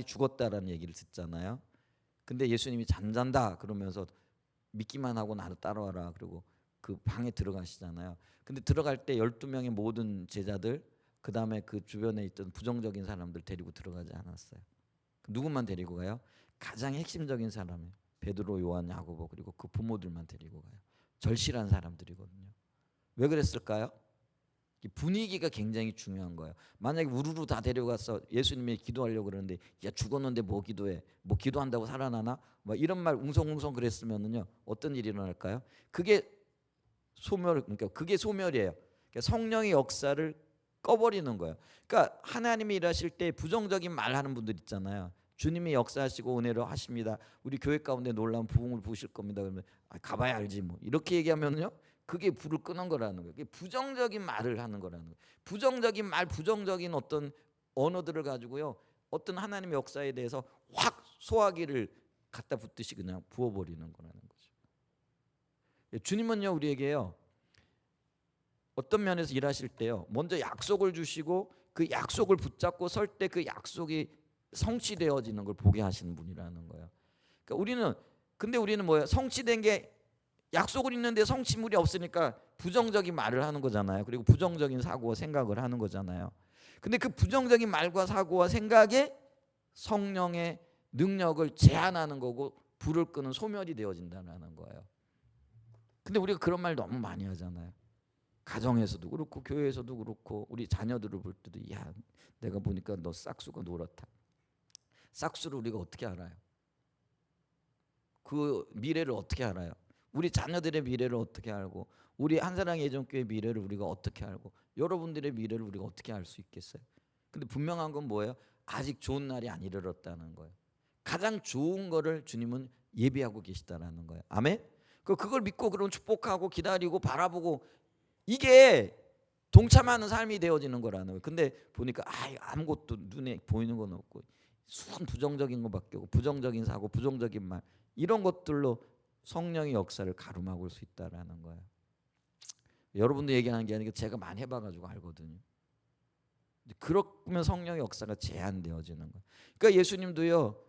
죽었다라는 얘기를 듣잖아요. 근데 예수님이 잠잔다 그러면서 믿기만 하고 나를 따라와라 그리고 그 방에 들어가시잖아요. 근데 들어갈 때 12명의 모든 제자들 그 다음에 그 주변에 있던 부정적인 사람들 데리고 들어가지 않았어요. 누구만 데리고 가요? 가장 핵심적인 사람이에요. 베드로, 요한, 야고보 그리고 그 부모들만 데리고 가요. 절실한 사람들이거든요. 왜 그랬을까요? 분위기가 굉장히 중요한 거예요. 만약에 우르르 다 데려가서 예수님이 기도하려고 그러는데 야 죽었는데 뭐 기도해? 뭐 기도한다고 살아나나? 뭐 이런 말 웅성웅성 그랬으면은요 어떤 일이 일어날까요? 그게 그게 소멸이에요. 그러니까 성령의 역사를 꺼버리는 거예요. 그러니까 하나님이 일하실 때 부정적인 말하는 분들 있잖아요. 주님이 역사하시고 은혜로 하십니다. 우리 교회 가운데 놀라운 부흥을 부으실 겁니다. 그러면 가봐야 알지 뭐 이렇게 얘기하면요. 그게 불을 끄는 거라는 거예요. 그게 부정적인 말을 하는 거라는 거예요. 부정적인 말, 부정적인 어떤 언어들을 가지고요. 어떤 하나님의 역사에 대해서 확 소화기를 갖다 붓듯이 그냥 부어버리는 거라는 거죠. 주님은요 우리에게요. 어떤 면에서 일하실 때요. 먼저 약속을 주시고 그 약속을 붙잡고 설 때 그 약속이 성취되어지는 걸 보게 하시는 분이라는 거예요. 그러니까 우리는 뭐예요? 성취된 게 약속을 있는데 성취물이 없으니까 부정적인 말을 하는 거잖아요. 그리고 부정적인 사고와 생각을 하는 거잖아요. 근데 그 부정적인 말과 사고와 생각에 성령의 능력을 제한하는 거고 불을 끄는 소멸이 되어진다는 거예요. 근데 우리가 그런 말 너무 많이 하잖아요. 가정에서도 그렇고 교회에서도 그렇고 우리 자녀들을 볼 때도 야 내가 보니까 너 싹수가 노랗다. 싹수를 우리가 어떻게 알아요? 그 미래를 어떻게 알아요? 우리 자녀들의 미래를 어떻게 알고 우리 한사랑의 예전교회 미래를 우리가 어떻게 알고 여러분들의 미래를 우리가 어떻게 알 수 있겠어요? 근데 분명한 건 뭐예요? 아직 좋은 날이 안 이르렀다는 거예요. 가장 좋은 거를 주님은 예비하고 계시다라는 거예요. 아멘? 그걸 믿고 그런 축복하고 기다리고 바라보고 이게 동참하는 삶이 되어지는 거라는 거예요. 근데 보니까 아무것도 눈에 보이는 건 없고 순 부정적인 것밖에 없고 부정적인 사고, 부정적인 말 이런 것들로 성령의 역사를 가름하고 올 수 있다라는 거예요. 여러분도 얘기하는 게 아니고 제가 많이 해봐가지고 알거든요. 그러면 성령의 역사가 제한되어지는 거예요. 그러니까 예수님도요,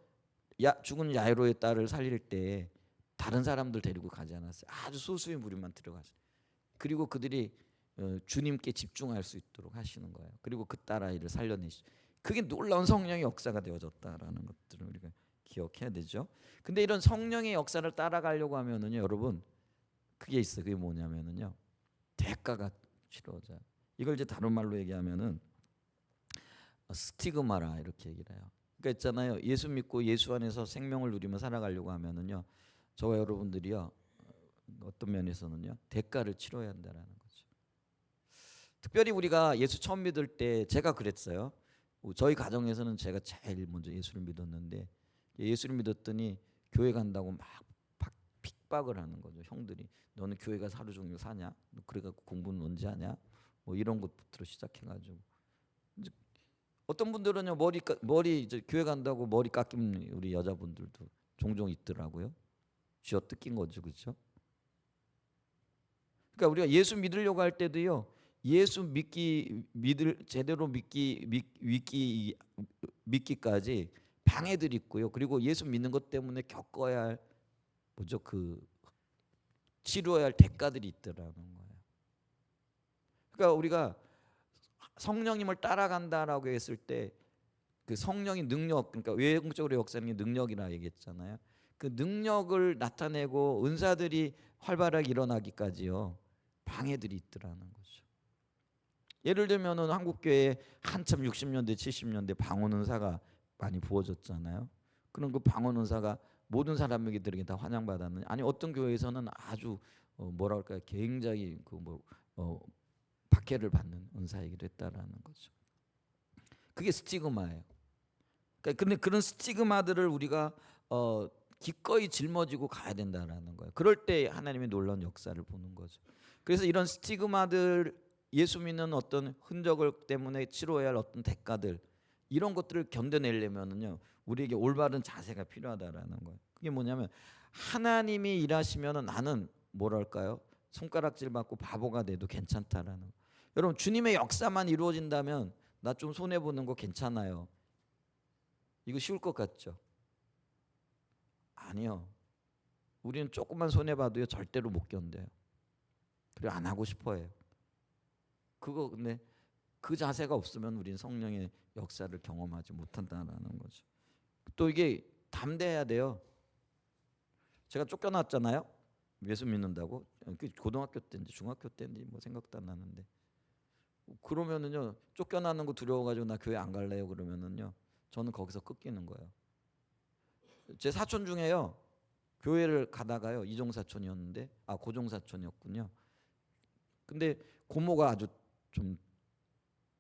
죽은 야이로의 딸을 살릴 때 다른 사람들 데리고 가지 않았어요. 아주 소수의 무리만 들어가서. 그리고 그들이 주님께 집중할 수 있도록 하시는 거예요. 그리고 그 딸아이를 살려내시죠. 그게 놀라운 성령의 역사가 되어졌다라는 것들을 우리가 기억해야 되죠. 근데 이런 성령의 역사를 따라가려고 하면은요, 여러분 그게 있어요. 그게 뭐냐면은요, 대가가 치러져요. 이걸 이제 다른 말로 얘기하면은 스티그마라 이렇게 얘기를 해요. 그러니까 있잖아요. 예수 믿고 예수 안에서 생명을 누리며 살아가려고 하면은요, 저와 여러분들이요, 어떤 면에서는요, 대가를 치러야 한다라는 거죠. 특별히 우리가 예수 처음 믿을 때 제가 그랬어요. 저희 가정에서는 제가 제일 먼저 예수를 믿었는데, 예수를 믿었더니 교회 간다고 막 핍박을 하는 거죠. 형들이 너는 교회 가서 하루 종일 사냐? 너 그래갖고 공부는 언제 하냐? 뭐 이런 것부터 시작해가지고 어떤 분들은요, 머리 이제 교회 간다고 머리 깎인 우리 여자분들도 종종 있더라고요. 쥐어 뜯긴 거죠, 그렇죠? 그러니까 우리가 예수 믿으려고 할 때도요, 예수 제대로 믿기까지 방해들이 있고요. 그리고 예수 믿는 것 때문에 겪어야 할 뭐죠, 치루어야 할 대가들이 있더라는 거예요. 그러니까 우리가 성령님을 따라간다라고 했을 때 그 성령의 능력, 그러니까 외형적으로 역사하는 게 능력이라 얘기했잖아요. 그 능력을 나타내고 은사들이 활발하게 일어나기까지요, 방해들이 있더라는 거죠. 예를 들면은 한국 교회에 한참 60년대 70년대 방언 은사가 많이 부어졌잖아요. 그럼 그 방언 은사가 모든 사람에게 다 환영받았느냐? 아니, 어떤 교회에서는 아주 뭐랄까 굉장히 박해를 받는 은사이기도 했다라는 거죠. 그게 스티그마예요. 그런데 그런 스티그마들을 우리가 기꺼이 짊어지고 가야 된다라는 거예요. 그럴 때 하나님의 놀라운 역사를 보는 거죠. 그래서 이런 스티그마들, 예수 믿는 어떤 흔적을 때문에 치러야 할 어떤 대가들, 이런 것들을 견뎌내려면은요, 우리에게 올바른 자세가 필요하다라는 거예요. 그게 뭐냐면 하나님이 일하시면은 나는 뭐랄까요? 손가락질 받고 바보가 돼도 괜찮다라는 거예요. 여러분, 주님의 역사만 이루어진다면 나 좀 손해 보는 거 괜찮아요. 이거 쉬울 것 같죠? 아니요. 우리는 조금만 손해 봐도요, 절대로 못 견뎌요. 그리고 안 하고 싶어해요. 근데 그 자세가 없으면 우리는 성령의 역사를 경험하지 못한다라는 거죠. 또 이게 담대해야 돼요. 제가 쫓겨났잖아요. 예수 믿는다고. 고등학교 때인지 중학교 때인지 뭐 생각도 안 나는데. 그러면은요, 쫓겨나는 거 두려워가지고 나 교회 안 갈래요 그러면은요, 저는 거기서 끊기는 거예요. 제 사촌 중에요, 교회를 가다가요, 이종 사촌이었는데 고종 사촌이었군요. 근데 고모가 아주 좀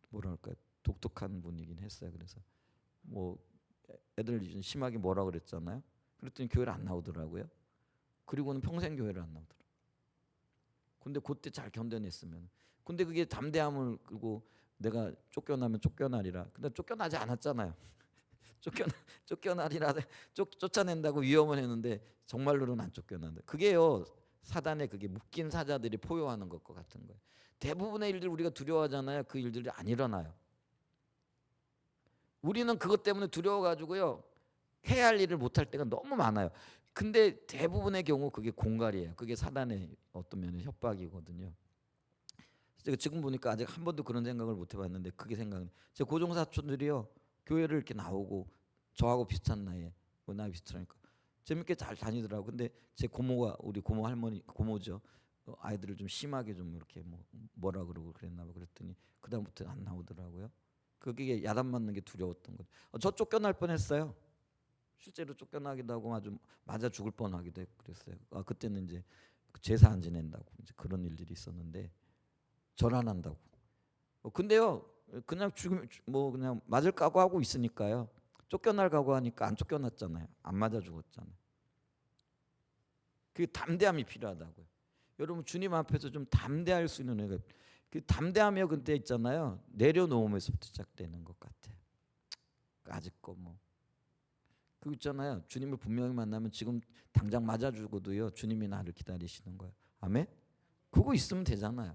뭐랄까 독특한 분이긴 했어요. 그래서 뭐 애들 심하게 뭐라 그랬잖아요. 그랬더니 교회를 안 나오더라고요. 그리고는 평생 교회를 안 나오더라고요. 근데 그때 잘 견뎌냈으면. 근데 그게 담대함을 그리고 내가 쫓겨나면 쫓겨나리라. 근데 쫓겨나지 않았잖아요. 쫓겨나리라 쫓아낸다고 위험을 했는데 정말로는 안 쫓겨난다. 그게요, 사단의 그게 묶인 사자들이 포효하는 것과 같은 거예요. 대부분의 일들 우리가 두려워하잖아요. 그 일들이 안 일어나요. 우리는 그것 때문에 두려워가지고요, 해야 할 일을 못할 때가 너무 많아요. 근데 대부분의 경우 그게 공갈이에요. 그게 사단의 어떤 면의 협박이거든요. 제가 지금 보니까 아직 한 번도 그런 생각을 못 해봤는데 그게 생각나요. 제 고종 사촌들이요, 교회를 이렇게 나오고 저하고 비슷한 나이에, 나이 비슷하니까 재밌게 잘 다니더라고. 근데 제 고모가, 우리 고모 할머니, 고모죠, 아이들을 좀 심하게 좀 이렇게 뭐라 그러고 그랬나 봐. 그랬더니 그 다음부터 안 나오더라고요. 그게 야단 맞는 게 두려웠던 거죠. 저 쫓겨날 뻔했어요. 실제로 쫓겨나기도 하고 아주 맞아 죽을 뻔하기도 했고 그랬어요. 그때는 이제 제사 안 지낸다고 이제 그런 일들이 있었는데 절 안 한다고. 근데요, 그냥 그냥 맞을 각오하고 있으니까요. 쫓겨날 각오하니까 안 쫓겨났잖아요. 안 맞아 죽었잖아요. 그 담대함이 필요하다고요. 여러분 주님 앞에서 좀 담대할 수 있는 은혜가, 그 담대함이 근데 있잖아요. 내려놓으면서부터 시작되는 것 같아요. 아직 거 뭐. 그 있잖아요. 주님을 분명히 만나면 지금 당장 맞아 죽어도요. 주님이 나를 기다리시는 거예요. 아멘. 그거 있으면 되잖아요.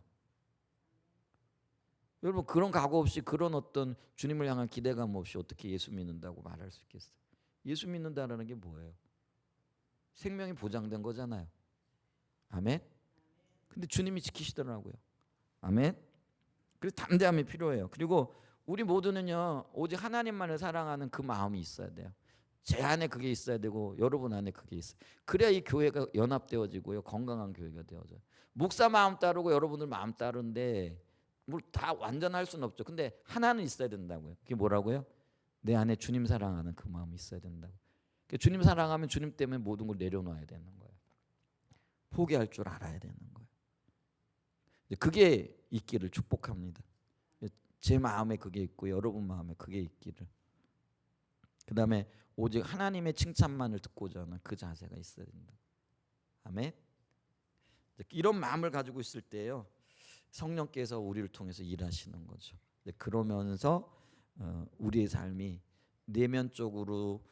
여러분 그런 각오 없이, 그런 어떤 주님을 향한 기대감 없이 어떻게 예수 믿는다고 말할 수 있겠어요? 예수 믿는다라는 게 뭐예요? 생명이 보장된 거잖아요. 아멘. 근데 주님이 지키시더라고요. 아멘. 그래서 담대함이 필요해요. 그리고 우리 모두는요, 오직 하나님만을 사랑하는 그 마음이 있어야 돼요. 제 안에 그게 있어야 되고 여러분 안에 그게 있어요. 그래야 이 교회가 연합되어지고요, 건강한 교회가 되어져요. 목사 마음 따르고 여러분들 마음 따르는데 뭘 다 완전할 수는 없죠. 근데 하나는 있어야 된다고요. 그게 뭐라고요? 내 안에 주님 사랑하는 그 마음이 있어야 된다고. 그러니까 주님 사랑하면 주님 때문에 모든 걸 내려놔야 되는 거예요. 포기할 줄 알아야 되는 거예요. 그게 있기를 축복합니다. 제 마음에 그게 있고 여러분 마음에 그게 있기를. 그 다음에 오직 하나님의 칭찬만을 듣고자 하는 그 자세가 있어야 된다. 아멘. 이런 마음을 가지고 있을 때요, 성령께서 우리를 통해서 일하시는 거죠. 그러면서 우리의 삶이 내면적으로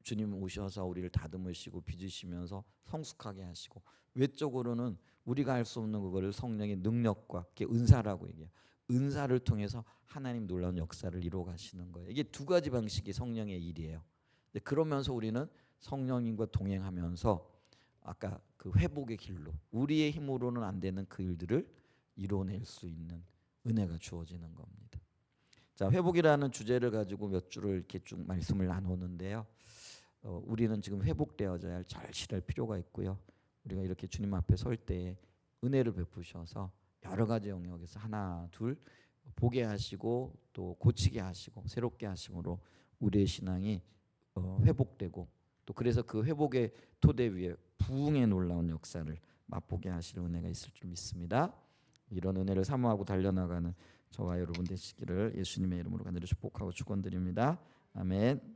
주님 오셔서 우리를 다듬으시고 빚으시면서 성숙하게 하시고, 외적으로는 우리가 할 수 없는 그거를 성령의 능력과, 그게 은사라고 얘기해요. 은사를 통해서 하나님 놀라운 역사를 이루어 가시는 거예요. 이게 두 가지 방식이 성령의 일이에요. 그러면서 우리는 성령님과 동행하면서 아까 그 회복의 길로, 우리의 힘으로는 안 되는 그 일들을 이뤄낼 수 있는 은혜가 주어지는 겁니다. 자, 회복이라는 주제를 가지고 몇 줄을 이렇게 쭉 말씀을 나누는데요. 우리는 지금 회복되어져야 할 절실할 필요가 있고요. 우리가 이렇게 주님 앞에 설 때 은혜를 베푸셔서 여러 가지 영역에서 하나 둘 보게 하시고 또 고치게 하시고 새롭게 하심으로 우리의 신앙이 회복되고, 또 그래서 그 회복의 토대 위에 부흥의 놀라운 역사를 맛보게 하실 은혜가 있을 줄 믿습니다. 이런 은혜를 사모하고 달려나가는 저와 여러분 되시기를 예수님의 이름으로 간절히 축복하고 축원드립니다. 아멘.